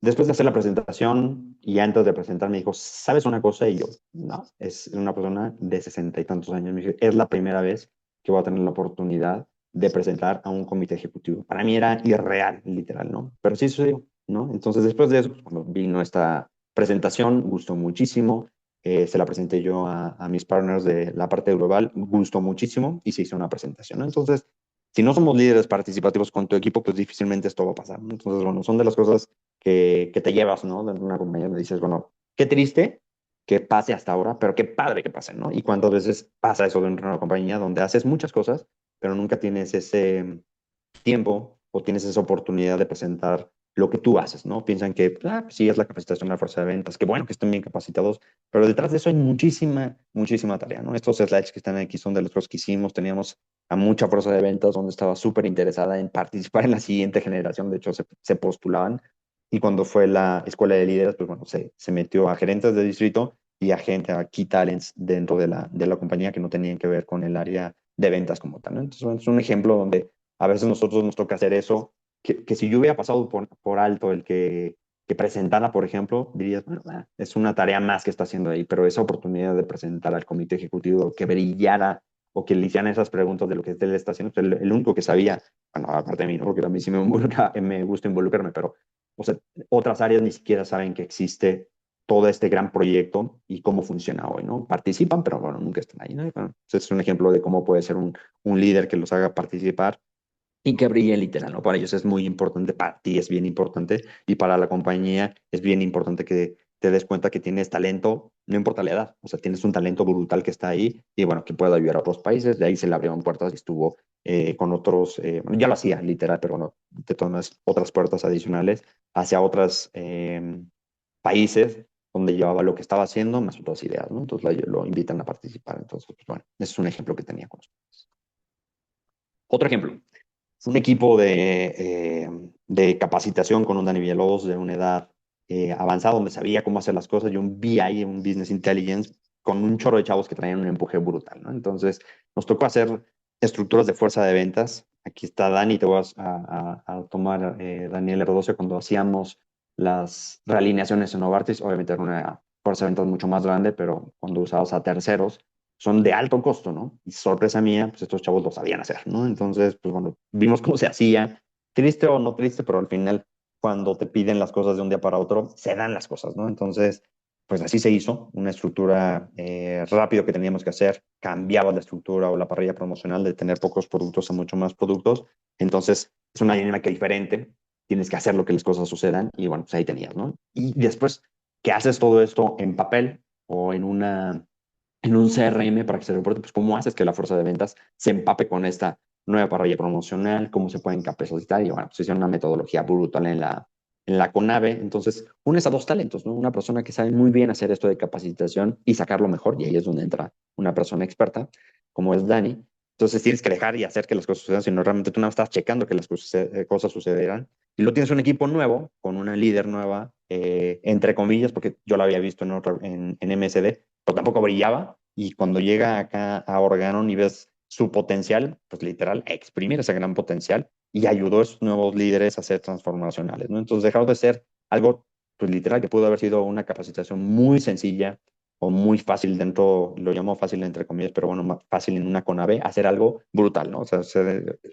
Después de hacer la presentación y antes de presentar, me dijo, ¿sabes una cosa? Y yo, no, es una persona de 60 y tantos años. Me dijo, es la primera vez que voy a tener la oportunidad de presentar a un comité ejecutivo. Para mí era irreal, literal, ¿no? Pero sí sucedió, ¿no? Entonces, después de eso, pues, cuando vino esta presentación, gustó muchísimo. Se la presenté yo a mis partners de la parte global, gustó muchísimo y se hizo una presentación, ¿no? Entonces, si no somos líderes participativos con tu equipo, pues difícilmente esto va a pasar, ¿no? Entonces, bueno, son de las cosas que te llevas, ¿no? De una compañía, me dices, bueno, qué triste que pase hasta ahora, pero qué padre que pase, ¿no? Y cuántas veces pasa eso dentro de una compañía donde haces muchas cosas, pero nunca tienes ese tiempo o tienes esa oportunidad de presentar lo que tú haces, ¿no? Piensan que, pues sí, es la capacitación de la fuerza de ventas, que bueno que estén bien capacitados, pero detrás de eso hay muchísima, muchísima tarea, ¿no? Estos slides que están aquí son de los que hicimos, teníamos a mucha fuerza de ventas donde estaba súper interesada en participar en la siguiente generación, de hecho se postulaban, y cuando fue la escuela de líderes, pues bueno, se metió a gerentes de distrito y a gente, a key talents dentro de la compañía que no tenían que ver con el área de ventas como tal, ¿no? Entonces, bueno, es un ejemplo donde a veces nosotros nos toca hacer eso, que si yo hubiera pasado por alto el que presentara, por ejemplo, dirías, bueno, es una tarea más que está haciendo ahí, pero esa oportunidad de presentar al comité ejecutivo, que brillara o que le hicieran esas preguntas de lo que él está haciendo, pues el único que sabía, bueno, aparte de mí, ¿no? Porque a mí sí me gusta involucrarme, pero, o sea, otras áreas ni siquiera saben que existe todo este gran proyecto y cómo funciona hoy, ¿no? Participan, pero bueno, nunca están ahí, ¿no? Y bueno, ese es un ejemplo de cómo puede ser un líder que los haga participar y que brille literal, ¿no? Para ellos es muy importante, para ti es bien importante y para la compañía es bien importante que te des cuenta que tienes talento, no importa la edad, o sea, tienes un talento brutal que está ahí y bueno, que puede ayudar a otros países, de ahí se le abrieron puertas y estuvo con otros, bueno, ya lo hacía literal, pero bueno, de todas otras puertas adicionales hacia otros países donde llevaba lo que estaba haciendo más otras ideas, ¿no? Entonces lo invitan a participar, entonces, pues, bueno, ese es un ejemplo que tenía con ustedes. Otro ejemplo, un equipo de capacitación con un Dani Villalobos de una edad avanzada, donde sabía cómo hacer las cosas, y un BI, un Business Intelligence, con un chorro de chavos que traían un empuje brutal, ¿no? Entonces, nos tocó hacer estructuras de fuerza de ventas. Aquí está Dani, te voy a tomar Daniel Erdoce, cuando hacíamos las realineaciones en Novartis, obviamente era una fuerza de ventas mucho más grande, pero cuando usabas a terceros, son de alto costo, ¿no? Y sorpresa mía, pues estos chavos lo sabían hacer, ¿no? Entonces, pues bueno, vimos cómo se hacía, triste o no triste, pero al final, cuando te piden las cosas de un día para otro, se dan las cosas, ¿no? Entonces, pues así se hizo, una estructura rápido que teníamos que hacer, cambiaba la estructura o la parrilla promocional de tener pocos productos a mucho más productos, entonces es una dinámica diferente, tienes que hacer lo que las cosas sucedan y bueno, pues ahí tenías, ¿no? Y después que haces todo esto en papel o en un CRM para que se reporte, pues cómo haces que la fuerza de ventas se empape con esta nueva parrilla promocional, cómo se pueden capacitar y bueno, pues hicieron una metodología brutal en la CONAVE. Entonces, unes a dos talentos, ¿no? Una persona que sabe muy bien hacer esto de capacitación y sacarlo mejor, y ahí es donde entra una persona experta, como es Dani. Entonces tienes que dejar y hacer que las cosas sucedan, sino realmente tú no estás checando que las cosas sucederán. Y luego tienes un equipo nuevo, con una líder nueva, entre comillas, porque yo la había visto en MSD, pero tampoco brillaba. Y cuando llega acá a Organon y ves su potencial, pues literal, exprimir ese gran potencial y ayudó a esos nuevos líderes a ser transformacionales, ¿no? Entonces, dejar de ser algo, pues literal, que pudo haber sido una capacitación muy sencilla o muy fácil dentro, lo llamo fácil entre comillas, pero bueno, más fácil en una CONAVE, hacer algo brutal, ¿no? O sea,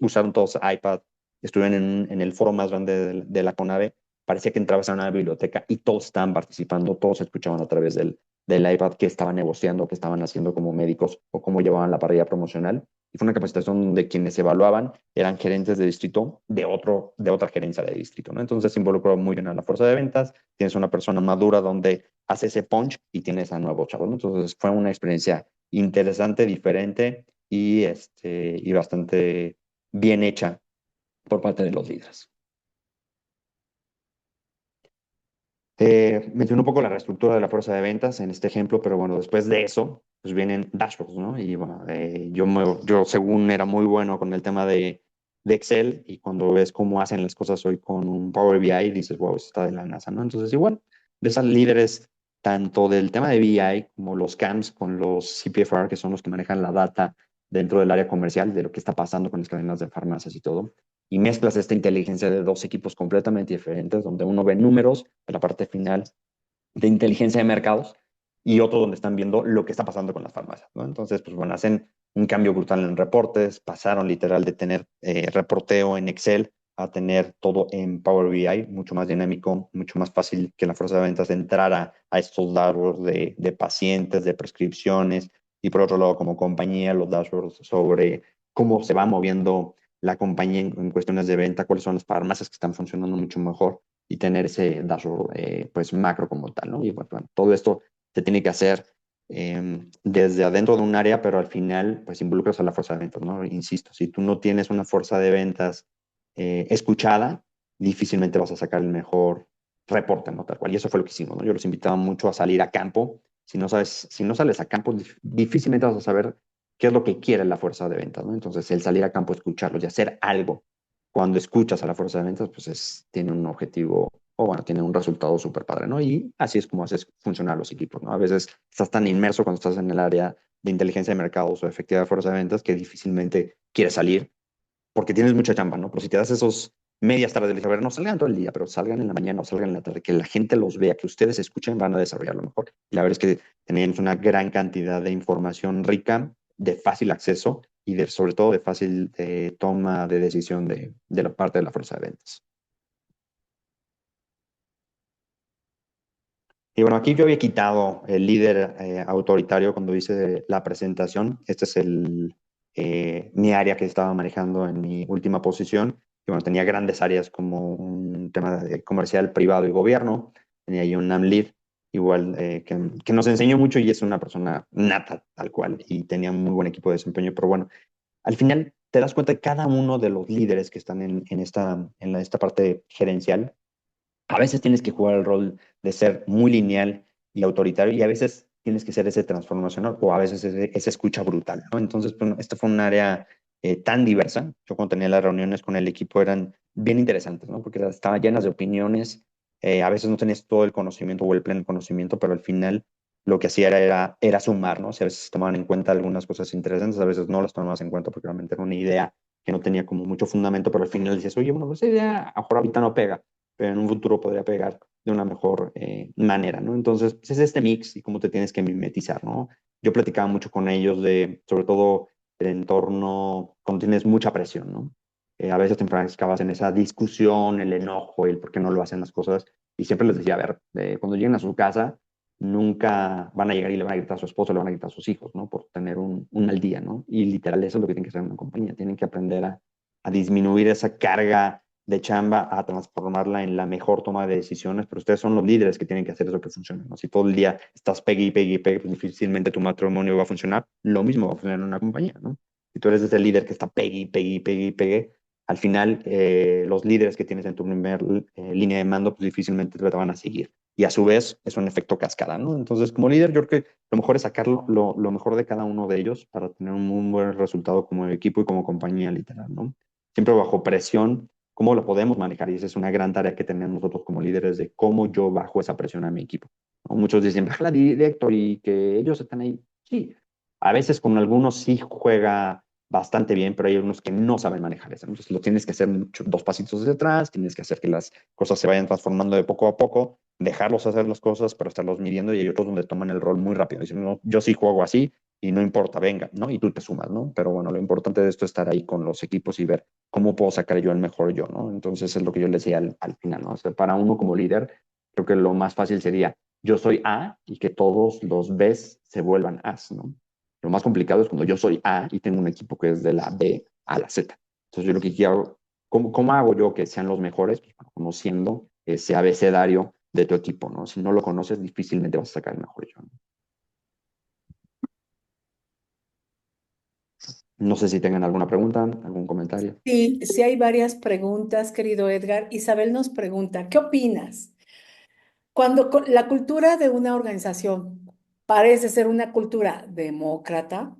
usaron todos iPad, estuvieron en el foro más grande de la CONAVE, parecía que entrabas a una biblioteca y todos estaban participando, todos escuchaban a través del iPad qué estaban negociando, qué estaban haciendo como médicos o cómo llevaban la parrilla promocional. Y fue una capacitación donde quienes evaluaban eran gerentes de distrito de otra gerencia de distrito, ¿no? Entonces se involucró muy bien a la fuerza de ventas, tienes una persona madura donde hace ese punch y tienes a nuevos chavos, ¿no? Entonces fue una experiencia interesante, diferente y bastante bien hecha por parte de los líderes. Mencioné un poco la reestructura de la fuerza de ventas en este ejemplo, pero bueno, después de eso, pues vienen dashboards, ¿no? Y bueno, yo según era muy bueno con el tema de Excel y cuando ves cómo hacen las cosas hoy con un Power BI, dices, wow, esto está de la NASA, ¿no? Entonces igual, ves a líderes tanto del tema de BI como los CAMs con los CPFR, que son los que manejan la data dentro del área comercial, de lo que está pasando con las cadenas de farmacias y todo y mezclas esta inteligencia de dos equipos completamente diferentes, donde uno ve números de la parte final de inteligencia de mercados y otro donde están viendo lo que está pasando con las farmacias, ¿no? Entonces, pues bueno, hacen un cambio brutal en reportes, pasaron literal de tener reporteo en Excel a tener todo en Power BI, mucho más dinámico, mucho más fácil que la fuerza de ventas entrar a estos dashboards de pacientes, de prescripciones, y por otro lado, como compañía, los dashboards sobre cómo se va moviendo la compañía en cuestiones de venta, cuáles son las farmacias que están funcionando mucho mejor y tener ese dashboard pues macro como tal, ¿no? Y bueno, todo esto se tiene que hacer desde adentro de un área, pero al final pues involucras a la fuerza de ventas, ¿no? Insisto, si tú no tienes una fuerza de ventas escuchada, difícilmente vas a sacar el mejor reporte, ¿no? Tal cual. Y eso fue lo que hicimos, ¿no? Yo los invitaba mucho a salir a campo. Si no sales a campo, difícilmente vas a saber qué es lo que quiere la fuerza de ventas, ¿no? Entonces, el salir a campo, escucharlos y hacer algo cuando escuchas a la fuerza de ventas, pues tiene un objetivo o bueno, tiene un resultado súper padre, ¿no? Y así es como haces funcionar los equipos, ¿no? A veces estás tan inmerso cuando estás en el área de inteligencia de mercados o efectividad de fuerza de ventas que difícilmente quieres salir porque tienes mucha chamba, ¿no? Pero si te das esos medias tardes de a ver, no salgan todo el día, pero salgan en la mañana o salgan en la tarde, que la gente los vea, que ustedes escuchen, van a desarrollarlo mejor. Y la verdad es que tenemos una gran cantidad de información rica, de fácil acceso y sobre todo de fácil toma de decisión de la parte de la fuerza de ventas. Y bueno, aquí yo había quitado el líder autoritario cuando hice la presentación. Este es mi área que estaba manejando en mi última posición. Y bueno, tenía grandes áreas como un tema de comercial, privado y gobierno. Tenía ahí un lead igual que nos enseñó mucho y es una persona nata, tal cual. Y tenía un muy buen equipo de desempeño. Pero bueno, al final te das cuenta de cada uno de los líderes que están esta parte gerencial. A veces tienes que jugar el rol de ser muy lineal y autoritario y a veces tienes que ser ese transformacional o a veces esa escucha brutal, ¿no? Entonces, bueno, esta fue un área tan diversa. Yo cuando tenía las reuniones con el equipo eran bien interesantes, ¿no? Porque estaban llenas de opiniones. A veces no tenías todo el conocimiento o el pleno conocimiento, pero al final lo que hacía era sumar, ¿no? O sea, a veces tomaban en cuenta algunas cosas interesantes, a veces no las tomabas en cuenta porque realmente era una idea que no tenía como mucho fundamento, pero al final dices, oye, bueno, pues esa idea a lo mejor ahorita no pega, pero en un futuro podría pegar de una mejor manera, ¿no? Entonces, pues es este mix y cómo te tienes que mimetizar, ¿no? Yo platicaba mucho con ellos sobre todo, el entorno cuando tienes mucha presión, ¿no? A veces te enfrascabas en esa discusión, el enojo, el por qué no lo hacen las cosas, y siempre les decía, a ver, cuando lleguen a su casa, nunca van a llegar y le van a gritar a su esposo, le van a gritar a sus hijos, ¿no? Por tener un mal día, ¿no? Y literal eso es lo que tiene que hacer una compañía, tienen que aprender a disminuir esa carga de chamba a transformarla en la mejor toma de decisiones, pero ustedes son los líderes que tienen que hacer eso que funcione, ¿no? Si todo el día estás pegue y pegue y pegue, pues difícilmente tu matrimonio va a funcionar, lo mismo va a funcionar en una compañía, ¿no? Si tú eres ese líder que está pegue y pegue y pegue y pegue, al final los líderes que tienes en tu primer línea de mando, pues difícilmente te van a seguir. Y a su vez es un efecto cascada, ¿no? Entonces, como líder, yo creo que lo mejor es sacar lo mejor de cada uno de ellos para tener un muy buen resultado como equipo y como compañía, literal, ¿no? Siempre bajo presión, cómo lo podemos manejar. Y esa es una gran tarea que tenemos nosotros como líderes de cómo yo bajo esa presión a mi equipo, ¿no? Muchos dicen, la director y que ellos están ahí. Sí, a veces con algunos sí juega bastante bien, pero hay unos que no saben manejar eso. Entonces lo tienes que hacer dos pasitos detrás, tienes que hacer que las cosas se vayan transformando de poco a poco, dejarlos hacer las cosas, pero estarlos midiendo y hay otros donde toman el rol muy rápido. Dicen, no, yo sí juego así y no importa, venga, ¿no? Y tú te sumas, ¿no? Pero bueno, lo importante de esto es estar ahí con los equipos y ver cómo puedo sacar yo el mejor yo, ¿no? Entonces es lo que yo le decía al final, ¿no? O sea, para uno como líder, creo que lo más fácil sería yo soy A y que todos los Bs se vuelvan As, ¿no? Lo más complicado es cuando yo soy A y tengo un equipo que es de la B a la Z. Entonces yo lo que quiero, ¿cómo hago yo que sean los mejores? Pues, bueno, conociendo ese abecedario de tu equipo, ¿no? Si no lo conoces, difícilmente vas a sacar el mejor yo, ¿no? No sé si tengan alguna pregunta, algún comentario. Sí, sí hay varias preguntas, querido Edgar. Isabel nos pregunta, ¿qué opinas? Cuando la cultura de una organización parece ser una cultura demócrata,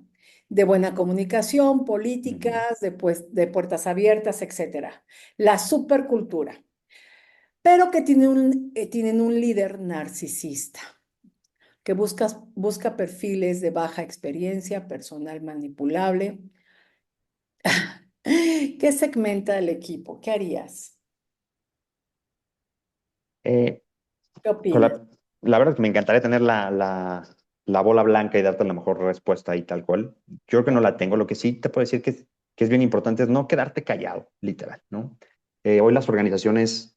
de buena comunicación, Ujú. políticas, de puertas abiertas, etcétera, la supercultura, pero que tienen un líder narcisista que busca perfiles de baja experiencia, personal manipulable. ¿Qué segmenta el equipo? ¿Qué harías? Eh, ¿Qué con opinas? la verdad es que me encantaría tener la bola blanca y darte la mejor respuesta ahí tal cual. Yo creo que no la tengo. Lo que sí te puedo decir que es bien importante es no quedarte callado, literal, ¿no? Hoy las organizaciones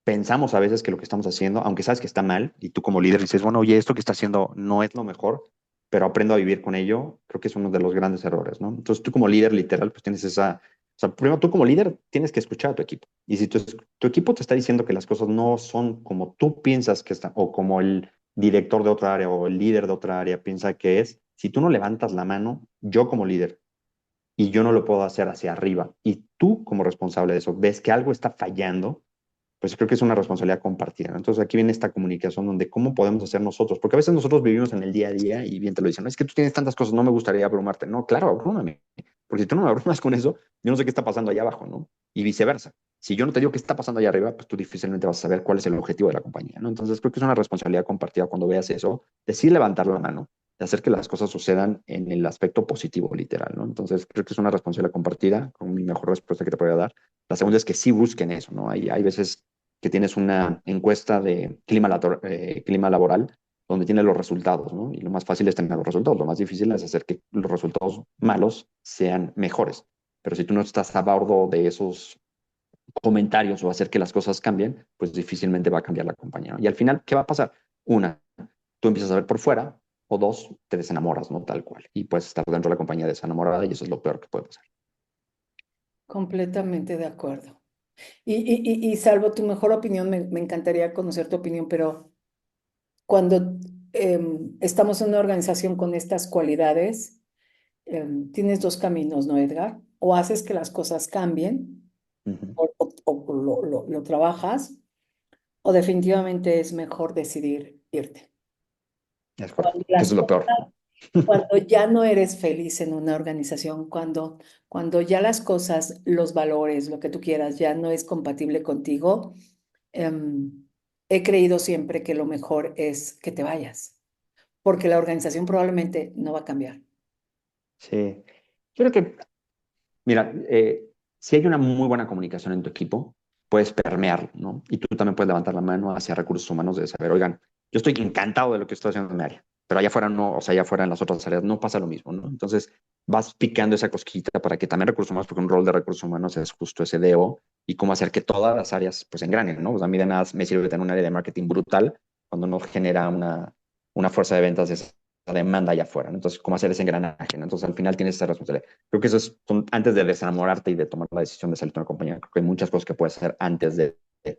pensamos a veces que lo que estamos haciendo, aunque sabes que está mal, y tú como líder dices, bueno, oye, esto que está haciendo no es lo mejor, pero aprendo a vivir con ello, creo que es uno de los grandes errores, ¿no? Entonces tú como líder literal, pues tienes o sea, primero tú como líder tienes que escuchar a tu equipo. Y si tu equipo te está diciendo que las cosas no son como tú piensas que están, o como el director de otra área o el líder de otra área piensa que es, si tú no levantas la mano, yo como líder, y yo no lo puedo hacer hacia arriba, y tú como responsable de eso ves que algo está fallando, pues creo que es una responsabilidad compartida, ¿no? Entonces aquí viene esta comunicación donde cómo podemos hacer nosotros, porque a veces nosotros vivimos en el día a día y bien te lo dicen, no, es que tú tienes tantas cosas, no me gustaría abrumarte. No, claro, abrúmame, porque si tú no me abrumas con eso, yo no sé qué está pasando allá abajo, ¿no? Y viceversa. Si yo no te digo qué está pasando allá arriba, pues tú difícilmente vas a saber cuál es el objetivo de la compañía, ¿no? Entonces creo que es una responsabilidad compartida cuando veas eso, de sí levantar la mano, de hacer que las cosas sucedan en el aspecto positivo, literal, ¿no? Entonces creo que es una responsabilidad compartida, con mi mejor respuesta que te podría dar. La segunda es que sí busquen eso, ¿no? Hay veces que tienes una encuesta de clima laboral donde tienes los resultados, ¿no? Y lo más fácil es tener los resultados, lo más difícil es hacer que los resultados malos sean mejores. Pero si tú no estás a bordo de esos comentarios o hacer que las cosas cambien, pues difícilmente va a cambiar la compañía, ¿no? Y al final, ¿qué va a pasar? una, tú empiezas a ver por fuera, o dos, te desenamoras, ¿no? Tal cual. Y puedes estar dentro de la compañía desenamorada y eso es lo peor que puede pasar. Completamente de acuerdo. Y salvo tu mejor opinión, me encantaría conocer tu opinión, pero cuando estamos en una organización con estas cualidades, tienes dos caminos, ¿no, Edgar? O haces que las cosas cambien, Ujú. o lo trabajas, o definitivamente es mejor decidir irte. Es Cuando correcto, que las eso es lo cosas, peor. cuando ya no eres feliz en una organización, cuando ya las cosas, los valores, lo que tú quieras, ya no es compatible contigo, em, he creído siempre que lo mejor es que te vayas, porque la organización probablemente no va a cambiar. Sí. Yo creo que, mira, si hay una muy buena comunicación en tu equipo, puedes permearlo, ¿no? Y tú también puedes levantar la mano hacia recursos humanos de saber, oigan, yo estoy encantado de lo que estoy haciendo en mi área, pero allá afuera no, o sea, allá afuera en las otras áreas no pasa lo mismo, ¿no? Entonces vas picando esa cosquita para que también recursos humanos, porque un rol de recursos humanos es justo ese DEO y cómo hacer que todas las áreas pues engranen, ¿no? O sea, a mí de nada me sirve tener un área de marketing brutal cuando no genera una fuerza de ventas de esa demanda allá afuera, ¿no? Entonces, ¿cómo hacer ese engranaje, ¿no? Entonces, al final tienes esa responsabilidad. Creo que eso es, antes de desenamorarte y de tomar la decisión de salir de una compañía, creo que hay muchas cosas que puedes hacer antes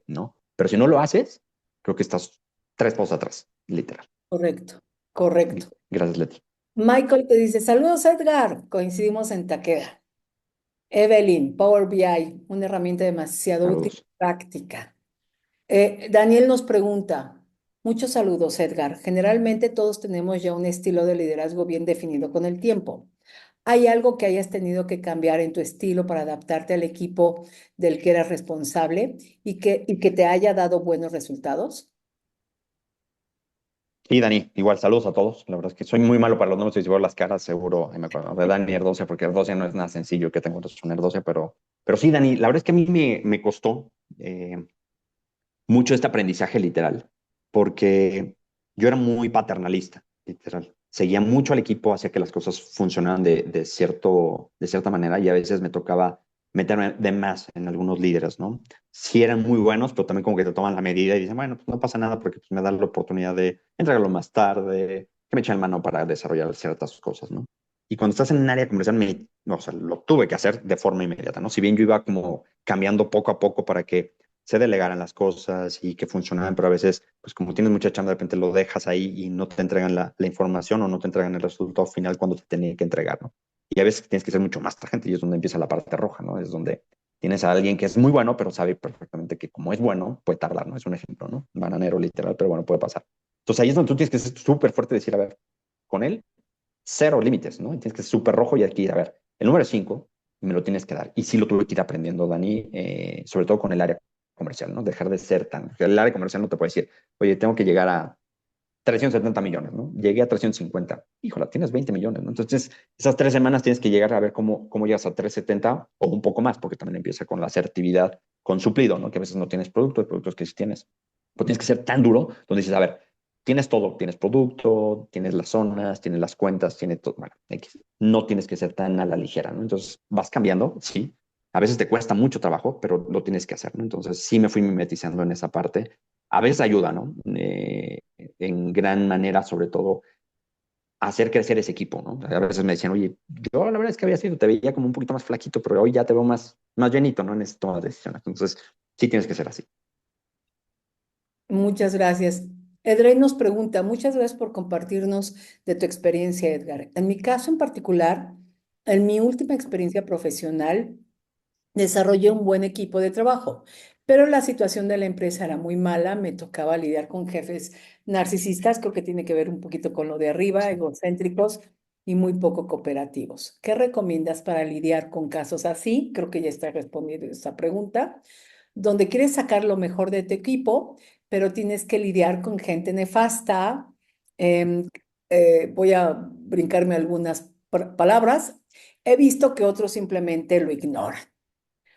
¿no? Pero si no lo haces, creo que estás tres pasos atrás, literal. Correcto, correcto. Gracias, Leti. Michael te dice, saludos Edgar, coincidimos en Taqueda. Evelyn, Power BI, una herramienta demasiado útil y Saludos. práctica. Daniel nos pregunta, muchos saludos Edgar, generalmente todos tenemos ya un estilo de liderazgo bien definido con el tiempo. ¿Hay algo que hayas tenido que cambiar en tu estilo para adaptarte al equipo del que eras responsable y que te haya dado buenos resultados? Y Dani, igual, saludos a todos. La verdad es que soy muy malo para los nombres y si veo las caras, seguro ahí me acuerdo de Dani Erdoce, porque Erdoce no es nada sencillo que tengo un Erdoce, pero sí, Dani, la verdad es que a mí me costó mucho este aprendizaje literal, porque yo era muy paternalista, literal. Seguía mucho al equipo, hacía que las cosas funcionaran de cierta manera y a veces me tocaba meterme de más en algunos líderes, ¿no? Sí eran muy buenos, pero también como que te toman la medida y dicen, bueno, pues no pasa nada porque pues, me dan la oportunidad de entregarlo más tarde, que me echen mano para desarrollar ciertas cosas, ¿no? Y cuando estás en un área comercial, o sea, lo tuve que hacer de forma inmediata, ¿no? Si bien yo iba como cambiando poco a poco para que se delegaran las cosas y que funcionaban, pero a veces, pues como tienes mucha chamba, de repente lo dejas ahí y no te entregan la información o no te entregan el resultado final cuando te tenía que entregar, ¿no? Y a veces tienes que ser mucho más tajante y es donde empieza la parte roja, ¿no? Es donde tienes a alguien que es muy bueno, pero sabe perfectamente que como es bueno, puede tardar, ¿no? Es un ejemplo, ¿no? Bananero literal, pero bueno, puede pasar. Entonces ahí es donde tú tienes que ser súper fuerte y decir, a ver, con él, cero límites, ¿no? Y tienes que ser súper rojo y aquí, a ver, el número 5 me lo tienes que dar. Y sí lo tuve que ir aprendiendo, Dani, sobre todo con el área comercial, ¿no? Dejar de ser tan... El área comercial no te puede decir, oye, tengo que llegar a 370 millones, ¿no? Llegué a 350. Híjola, tienes 20 millones, ¿no? Entonces, esas 3 semanas tienes que llegar a ver cómo llegas a 370 o un poco más, porque también empieza con la asertividad con suplido, ¿no? Que a veces no tienes producto, hay productos que sí tienes. Pero tienes que ser tan duro, donde dices, a ver, tienes todo, tienes producto, tienes las zonas, tienes las cuentas, tienes todo, bueno, X. No tienes que ser tan a la ligera, ¿no? Entonces, vas cambiando, sí. A veces te cuesta mucho trabajo, pero lo tienes que hacer, ¿no? Entonces, sí me fui mimetizando en esa parte. A veces ayuda, ¿no? En gran manera, sobre todo, hacer crecer ese equipo, ¿no? A veces me decían, oye, yo la verdad es que había sido, te veía como un poquito más flaquito, pero hoy ya te veo más llenito, ¿no? En ese toma de decisiones. Entonces, sí tienes que ser así. Muchas gracias. Edrey nos pregunta, muchas gracias por compartirnos de tu experiencia, Edgar. En mi caso en particular, en mi última experiencia profesional, desarrollé un buen equipo de trabajo, pero la situación de la empresa era muy mala, me tocaba lidiar con jefes narcisistas, creo que tiene que ver un poquito con lo de arriba, egocéntricos y muy poco cooperativos. ¿Qué recomiendas para lidiar con casos así? Creo que ya está respondiendo esa pregunta, donde quieres sacar lo mejor de tu equipo, pero tienes que lidiar con gente nefasta. Em, Voy a brincarme algunas palabras. He visto que otros simplemente lo ignoran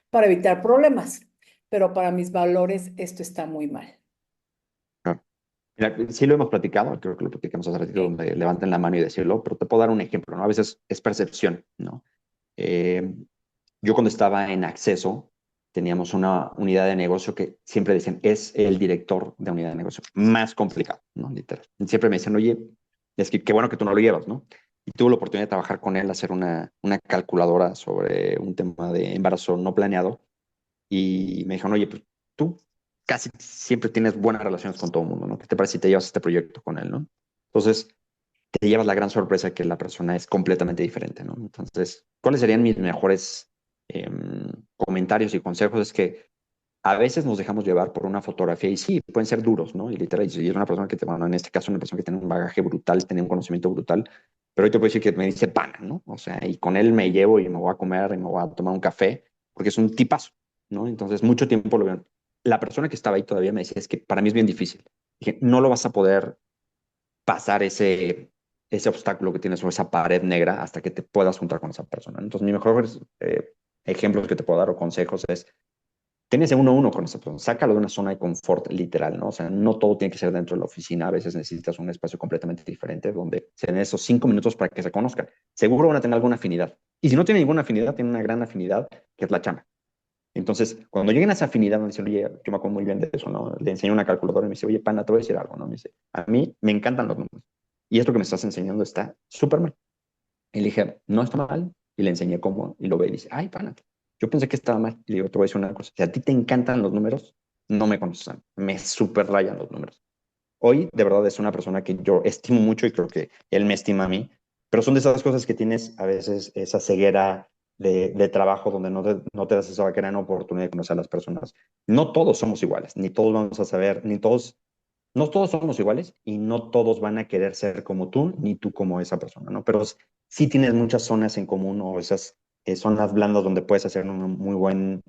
para evitar problemas, pero para mis valores esto está muy mal. Claro. Mira, sí lo hemos platicado, creo que lo platicamos hace ratito, Sí. donde levanten la mano y decirlo, pero te puedo dar un ejemplo, ¿no? A veces es percepción, ¿no? Eh, yo cuando estaba en acceso teníamos una unidad de negocio que siempre decían, es el director de unidad de negocio más complicado, ¿no? Literal. Y siempre me decían, oye, es que qué bueno que tú no lo llevas, ¿no? Y tuve la oportunidad de trabajar con él, hacer una calculadora sobre un tema de embarazo no planeado. Y me dijeron, oye, pues tú casi siempre tienes buenas relaciones con todo el mundo, ¿no? ¿Qué te parece si te llevas este proyecto con él, ¿no? Entonces, te llevas la gran sorpresa que la persona es completamente diferente, ¿no? Entonces, ¿cuáles serían mis mejores comentarios y consejos? Es que a veces nos dejamos llevar por una fotografía y sí, pueden ser duros, ¿no? Y literal, y es una persona que, bueno, en este caso, una persona que tiene un bagaje brutal, tiene un conocimiento brutal, pero hoy te puedo decir que me dice pana, ¿no? O sea, y con él me llevo y me voy a comer y me voy a tomar un café, porque es un tipazo, ¿no? Entonces, mucho tiempo lo veo. La persona que estaba ahí todavía me decía, es que para mí es bien difícil. Dije, no lo vas a poder pasar ese obstáculo que tienes o esa pared negra hasta que te puedas juntar con esa persona. Entonces, mis mejores ejemplos que te puedo dar o consejos es, tienes uno a uno con esa persona, sácalo de una zona de confort literal, ¿no? O sea, no todo tiene que ser dentro de la oficina, a veces necesitas un espacio completamente diferente donde se den esos 5 minutos para que se conozcan. Seguro van a tener alguna afinidad. Y si no tienen ninguna afinidad, tienen una gran afinidad, que es la chamba. Entonces, cuando lleguen a esa afinidad, me dicen, oye, yo me acuerdo muy bien de eso, ¿no? Le enseño una calculadora y me dice, oye, pana, te voy a decir algo, ¿no? Me dice, a mí me encantan los números. Y esto que me estás enseñando está súper mal. Y le dije, no está mal. Y le enseñé cómo, y lo ve y dice, ay, pana, yo pensé que estaba mal. Y le digo, te voy a decir una cosa, si a ti te encantan los números, no me conoces, me súper rayan los números. Hoy, de verdad, es una persona que yo estimo mucho y creo que él me estima a mí, pero son de esas cosas que tienes a veces esa ceguera de trabajo donde no te das esa gran oportunidad de conocer a las personas. No todos somos iguales, ni todos vamos a saber, no todos somos iguales y no todos van a querer ser como tú, ni tú como esa persona, ¿no? Pero sí tienes muchas zonas en común o esas zonas blandas donde puedes hacer un muy buen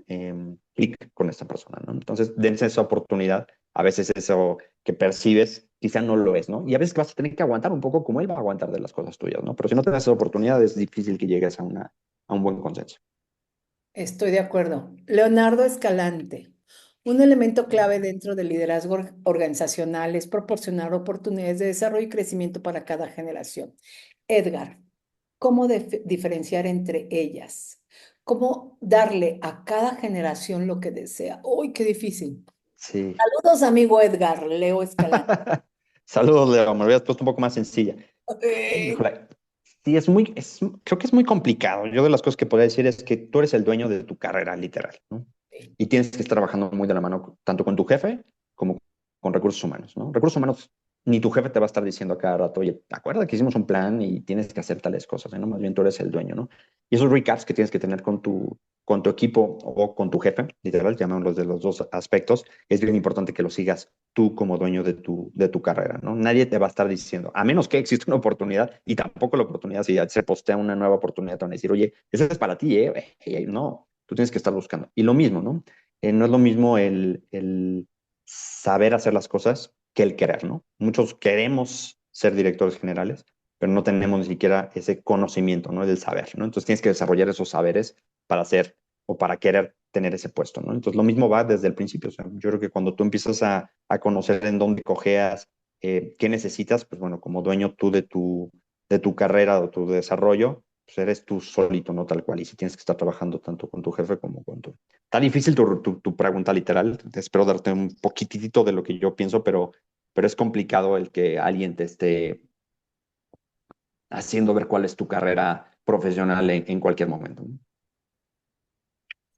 clic con esta persona, ¿no? Entonces, dense esa oportunidad. A veces eso que percibes quizá no lo es, ¿no? Y a veces vas a tener que aguantar un poco como él va a aguantar de las cosas tuyas, ¿no? Pero si no te das esa oportunidad, es difícil que llegues a un buen consenso. Estoy de acuerdo. Leonardo Escalante. Un elemento clave dentro del liderazgo organizacional es proporcionar oportunidades de desarrollo y crecimiento para cada generación. Edgar, ¿cómo diferenciar entre ellas? ¿Cómo darle a cada generación lo que desea? ¡Uy, qué difícil! Sí. Saludos, amigo Edgar, Leo Escalante. Saludos, Leo. Me lo habías puesto un poco más sencilla. Eh, Híjole, sí, creo que es muy complicado. Yo de las cosas que podría decir es que tú eres el dueño de tu carrera, literal, ¿no? Y tienes que estar trabajando muy de la mano, tanto con tu jefe como con recursos humanos, ¿no? Recursos humanos, ni tu jefe te va a estar diciendo a cada rato, oye, acuérdate que hicimos un plan y tienes que hacer tales cosas, ¿no? Más bien tú eres el dueño, ¿no? Y esos recaps que tienes que tener con tu equipo o con tu jefe, literal, llamémoslos de los dos aspectos, es bien importante que lo sigas tú como dueño de tu carrera, ¿no? Nadie te va a estar diciendo, a menos que exista una oportunidad, y tampoco la oportunidad, si se postea una nueva oportunidad, te van a decir, oye, esa es para ti, ¿eh? No, tú tienes que estar buscando. Y lo mismo, ¿no? No es lo mismo el saber hacer las cosas que el querer, ¿no? Muchos queremos ser directores generales, pero no tenemos ni siquiera ese conocimiento, ¿no? Del saber, ¿no? Entonces tienes que desarrollar esos saberes para hacer o para querer tener ese puesto, ¿no? Entonces lo mismo va desde el principio. O sea, yo creo que cuando tú empiezas a conocer en dónde cojeas, qué necesitas, pues bueno, como dueño tú de tu carrera o tu desarrollo, pues eres tú solito, ¿no? Tal cual. Y si tienes que estar trabajando tanto con tu jefe como con tu... Está difícil tu pregunta literal. Espero darte un poquitito de lo que yo pienso, pero es complicado el que alguien te esté haciendo ver cuál es tu carrera profesional en cualquier momento, ¿no?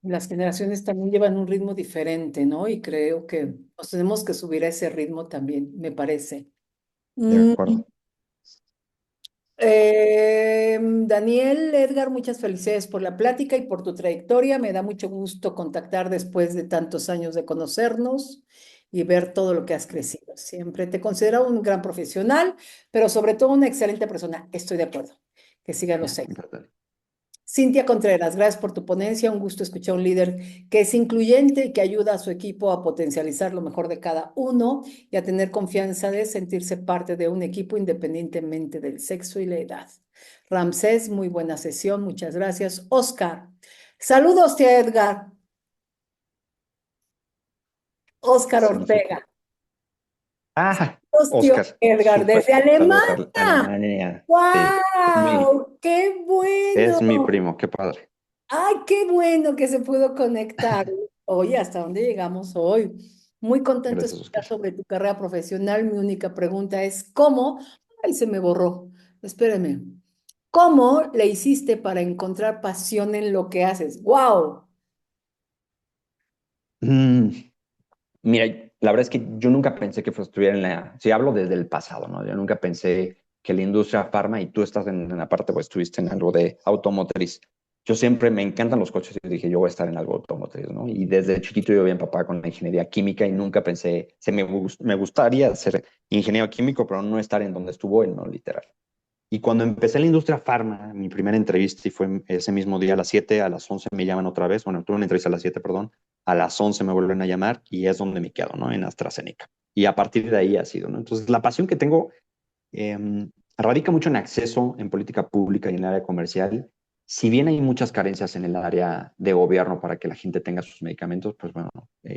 Las generaciones también llevan un ritmo diferente, ¿no? Y creo que nos tenemos que subir a ese ritmo también, me parece. De Mm, acuerdo. Daniel, Edgar, muchas felicidades por la plática y por tu trayectoria. Me da mucho gusto contactar después de tantos años de conocernos y ver todo lo que has crecido. Siempre te considero un gran profesional, pero sobre todo una excelente persona. Estoy de acuerdo. Que sigan los éxitos. Cintia Contreras, gracias por tu ponencia. Un gusto escuchar a un líder que es incluyente y que ayuda a su equipo a potencializar lo mejor de cada uno y a tener confianza de sentirse parte de un equipo independientemente del sexo y la edad. Ramsés, muy buena sesión, muchas gracias. Oscar, saludos, tía Edgar. Oscar Significa. Ortega, Ah, saludos, tío Oscar, Edgar, súper. desde Saludos a Alemania. Alemania. Sí, ¡Wow! ¡Qué es mi bueno! primo, qué padre. Ay, qué bueno que se pudo conectar. Oye, ¿hasta dónde llegamos hoy? Muy contento de Gracias, escuchar Oscar. sobre tu carrera profesional. Mi única pregunta es, ¿cómo? Ay, se me borró. Espérame. ¿Cómo le hiciste para encontrar pasión en lo que haces? ¡Wow! Mm, Mira, la verdad es que yo nunca pensé que estuviera en la... Si hablo desde el pasado, ¿no? Yo nunca pensé que la industria farma, y tú estás en la parte, pues estuviste en algo de automotriz. Yo siempre me encantan los coches y dije, yo voy a estar en algo automotriz, ¿no? Y desde chiquito yo vi a mi papá con la ingeniería química y nunca pensé, me gustaría ser ingeniero químico, pero no estar en donde estuvo él, ¿no? Literal. Y cuando empecé en la industria farma, mi primera entrevista, y fue ese mismo día a las 7, a las 11 me llaman otra vez, bueno, tuve una entrevista a las 7, perdón, a las 11 me vuelven a llamar y es donde me quedo, ¿no? En AstraZeneca. Y a partir de ahí ha sido, ¿no? Entonces, la pasión que tengo radica mucho en acceso en política pública y en el área comercial. Si bien hay muchas carencias en el área de gobierno para que la gente tenga sus medicamentos, pues bueno,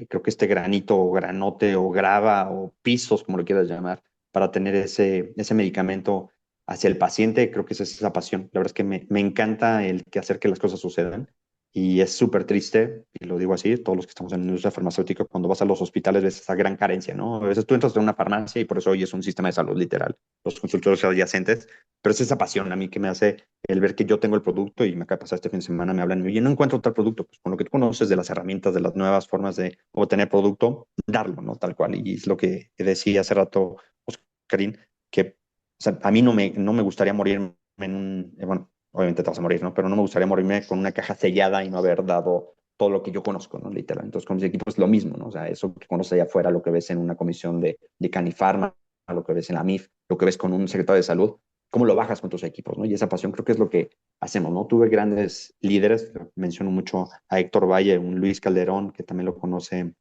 creo que este granito o granote o grava o pisos, como lo quieras llamar, para tener ese medicamento hacia el paciente, creo que esa es esa pasión. La verdad es que me encanta el que hacer que las cosas sucedan. Y es súper triste, y lo digo así, todos los que estamos en la industria farmacéutica, cuando vas a los hospitales ves esa gran carencia, ¿no? A veces tú entras en una farmacia y por eso hoy es un sistema de salud literal, los consultorios adyacentes, pero es esa pasión a mí que me hace el ver que yo tengo el producto y me acaba de pasar este fin de semana, me hablan, y no encuentro tal producto, pues con lo que tú conoces de las herramientas, de las nuevas formas de obtener producto, darlo, ¿no? Tal cual, y es lo que decía hace rato Oscarín, que o sea, a mí no me gustaría morirme en un, bueno, obviamente te vas a morir, ¿no? Pero no me gustaría morirme con una caja sellada y no haber dado todo lo que yo conozco, ¿no? Literal. Entonces, con mis equipos es lo mismo, ¿no? O sea, eso que conoces allá afuera, lo que ves en una comisión de Canifarma, lo que ves en la MIF, lo que ves con un secretario de salud, cómo lo bajas con tus equipos, ¿no? Y esa pasión creo que es lo que hacemos, ¿no? Tuve grandes líderes, menciono mucho a Héctor Valle, un Luis Calderón, que también lo conoce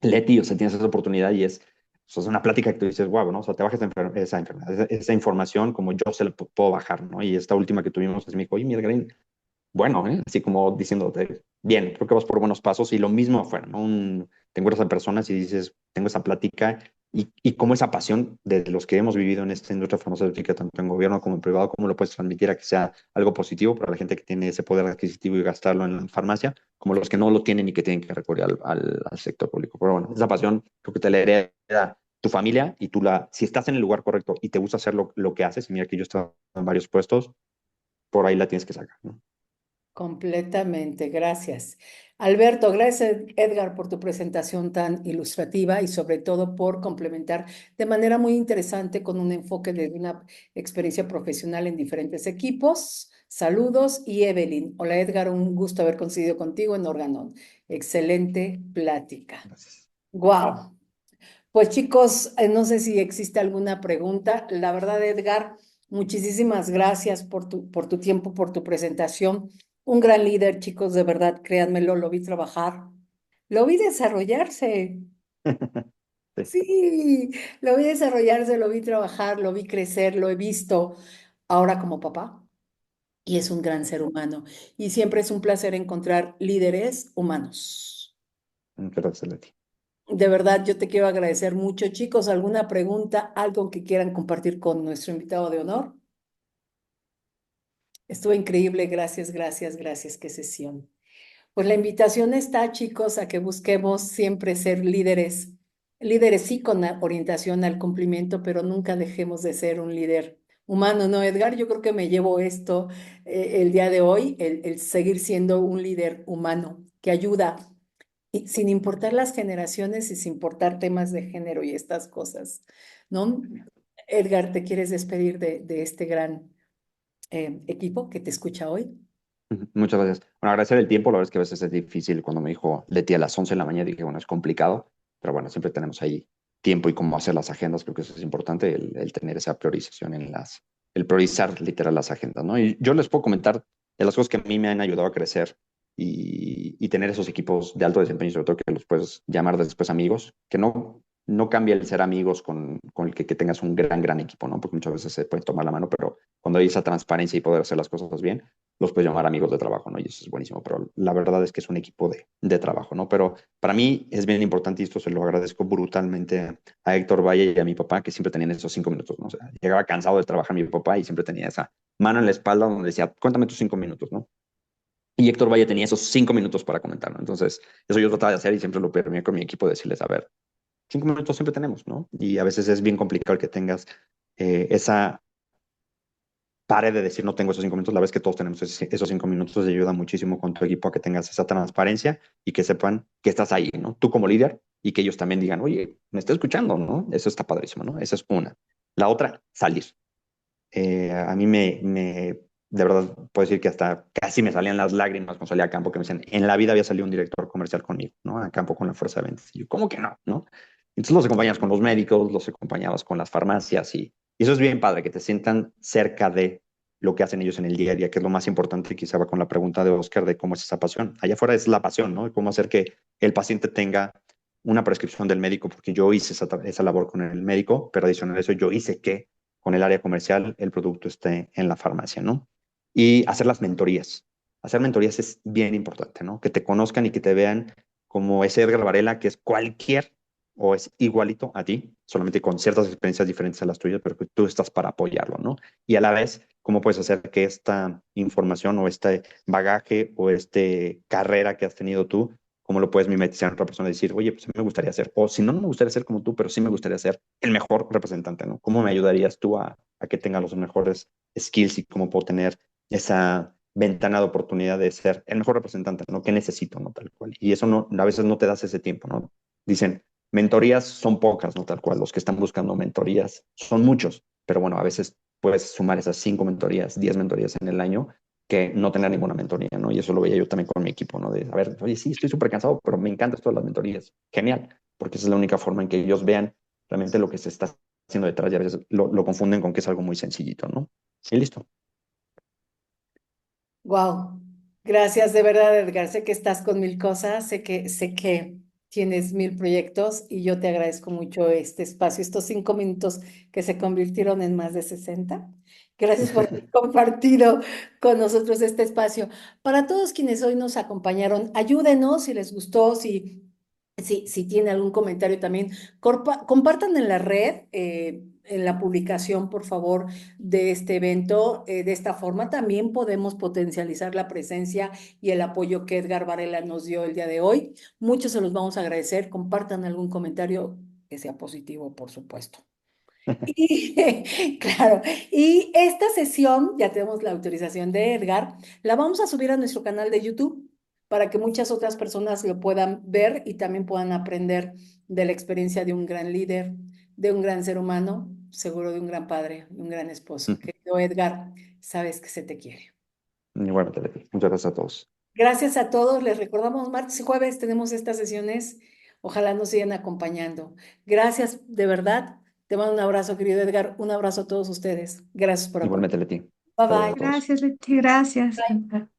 Leti, o sea, tienes esa oportunidad y o sea, es una plática que tú dices, wow, ¿no? O sea, te bajas esa enfermedad, esa información como yo se la puedo bajar, ¿no? Y esta última que tuvimos es me dijo, oye, Miguel Green, bueno, ¿eh? Así como diciéndote, bien, creo que vas por buenos pasos y lo mismo afuera, ¿no? Te encuentras a personas y dices, tengo esa plática y cómo esa pasión de los que hemos vivido en esta industria farmacéutica, tanto en gobierno como en privado, cómo lo puedes transmitir a que sea algo positivo para la gente que tiene ese poder adquisitivo y gastarlo en la farmacia, como los que no lo tienen y que tienen que recurrir al sector público. Pero bueno, esa pasión creo que te la hereda tu familia y si estás en el lugar correcto y te gusta hacer lo que haces, y mira que yo he estado en varios puestos, por ahí la tienes que sacar, ¿no? Completamente, gracias. Alberto, gracias Edgar por tu presentación tan ilustrativa y sobre todo por complementar de manera muy interesante con un enfoque de una experiencia profesional en diferentes equipos. Saludos y Evelyn. Hola Edgar, un gusto haber coincidido contigo en Organón. Excelente plática. Gracias. Wow. Pues chicos, no sé si existe alguna pregunta. La verdad, Edgar, muchísimas gracias por tu tiempo, por tu presentación. Un gran líder, chicos, de verdad, créanmelo, lo vi trabajar, lo vi desarrollarse. Sí. Sí, lo vi desarrollarse, lo vi trabajar, lo vi crecer, lo he visto ahora como papá y es un gran ser humano. Y siempre es un placer encontrar líderes humanos. Muchas gracias, Leti. De verdad, yo te quiero agradecer mucho. Chicos, ¿alguna pregunta, algo que quieran compartir con nuestro invitado de honor? Estuvo increíble. Gracias, gracias, gracias. Qué sesión. Pues la invitación está, chicos, a que busquemos siempre ser líderes, líderes sí con orientación al cumplimiento, pero nunca dejemos de ser un líder humano, ¿no, Edgar? Yo creo que me llevo esto el día de hoy, el seguir siendo un líder humano que ayuda y sin importar las generaciones y sin importar temas de género y estas cosas, ¿no? Edgar, ¿te quieres despedir de este gran equipo que te escucha hoy? Muchas gracias. Bueno, agradecer el tiempo, la verdad es que a veces es difícil. Cuando me dijo Leti a las 11 de la mañana, dije, bueno, es complicado, pero bueno, siempre tenemos ahí tiempo y cómo hacer las agendas, creo que eso es importante, el tener esa priorización el priorizar literal las agendas, ¿no? Y yo les puedo comentar de las cosas que a mí me han ayudado a crecer y tener esos equipos de alto desempeño, sobre todo que los puedes llamar después amigos, que no cambia el ser amigos con el que tengas un gran equipo, ¿no? Porque muchas veces se puede tomar la mano, pero cuando hay esa transparencia y poder hacer las cosas bien, los puedes llamar amigos de trabajo, ¿no? Y eso es buenísimo, pero la verdad es que es un equipo de trabajo, ¿no? Pero para mí es bien importante y esto se lo agradezco brutalmente a Héctor Valle y a mi papá, que siempre tenían esos 5 minutos, ¿no? O sea, llegaba cansado de trabajar mi papá y siempre tenía esa mano en la espalda donde decía, cuéntame tus 5 minutos, ¿no? Y Héctor Valle tenía esos 5 minutos para comentarlo. Entonces, eso yo trataba de hacer y siempre lo permití con mi equipo, decirles, a ver, 5 minutos siempre tenemos, ¿no? Y a veces es bien complicado el que tengas esa pared de decir no tengo esos 5 minutos. La vez que todos tenemos esos 5 minutos, te ayuda muchísimo con tu equipo a que tengas esa transparencia y que sepan que estás ahí, ¿no? Tú como líder y que ellos también digan, oye, me está escuchando, ¿no? Eso está padrísimo, ¿no? Esa es una. La otra, salir. A mí de verdad, puedo decir que hasta casi me salían las lágrimas cuando salía a campo, que me decían, en la vida había salido un director comercial conmigo, ¿no? A campo con la fuerza de ventas. Y yo, ¿cómo que no? ¿No? Entonces los acompañabas con los médicos, los acompañabas con las farmacias y eso es bien padre, que te sientan cerca de lo que hacen ellos en el día a día, que es lo más importante, quizá va con la pregunta de Oscar de cómo es esa pasión. Allá afuera es la pasión, ¿no? Cómo hacer que el paciente tenga una prescripción del médico, porque yo hice esa labor con el médico, pero adicional a eso yo hice que con el área comercial el producto esté en la farmacia, ¿no? Y hacer las mentorías. Hacer mentorías es bien importante, ¿no? Que te conozcan y que te vean como ese Edgar Varela, que es cualquier o es igualito a ti, solamente con ciertas experiencias diferentes a las tuyas, pero que tú estás para apoyarlo, ¿no? Y a la vez, ¿cómo puedes hacer que esta información o este bagaje o este carrera que has tenido tú, cómo lo puedes mimetizar en otra persona y decir, oye, pues me gustaría ser, o si no, no me gustaría ser como tú, pero sí me gustaría ser el mejor representante, ¿no? ¿Cómo me ayudarías tú a que tenga los mejores skills y cómo puedo tener esa ventana de oportunidad de ser el mejor representante, ¿no? ¿Qué necesito, no? Tal cual. Y eso no, a veces no te das ese tiempo, ¿no? Dicen, mentorías son pocas, ¿no? Tal cual. Los que están buscando mentorías son muchos, pero bueno, a veces puedes sumar esas 5 mentorías, 10 mentorías en el año que no tener ninguna mentoría, ¿no? Y eso lo veía yo también con mi equipo, ¿no? De, a ver, oye, sí, estoy súper cansado, pero me encanta esto de las mentorías. Genial, porque esa es la única forma en que ellos vean realmente lo que se está haciendo detrás y a veces lo confunden con que es algo muy sencillito, ¿no? Y listo. Wow, gracias de verdad, Edgar. Sé que estás con mil cosas, sé que tienes mil proyectos y yo te agradezco mucho este espacio, estos 5 minutos que se convirtieron en más de 60. Gracias por haber compartido con nosotros este espacio. Para todos quienes hoy nos acompañaron, ayúdenos si les gustó, si tiene algún comentario también, compartan en la red, en la publicación, por favor, de este evento. De esta forma también podemos potencializar la presencia y el apoyo que Edgar Varela nos dio el día de hoy. Muchos se los vamos a agradecer. Compartan algún comentario que sea positivo, por supuesto. Y claro, y esta sesión, ya tenemos la autorización de Edgar, la vamos a subir a nuestro canal de YouTube para que muchas otras personas lo puedan ver y también puedan aprender de la experiencia de un gran líder, de un gran ser humano, seguro de un gran padre, de un gran esposo. Querido Edgar, sabes que se te quiere. Igualmente, Leti. Muchas gracias a todos. Gracias a todos. Les recordamos, martes y jueves tenemos estas sesiones. Ojalá nos sigan acompañando. Gracias, de verdad. Te mando un abrazo, querido Edgar. Un abrazo a todos ustedes. Gracias por acompañarnos. Igualmente, Leti. Bye Saludos a bye. todos. Gracias, Leti, gracias. Bye.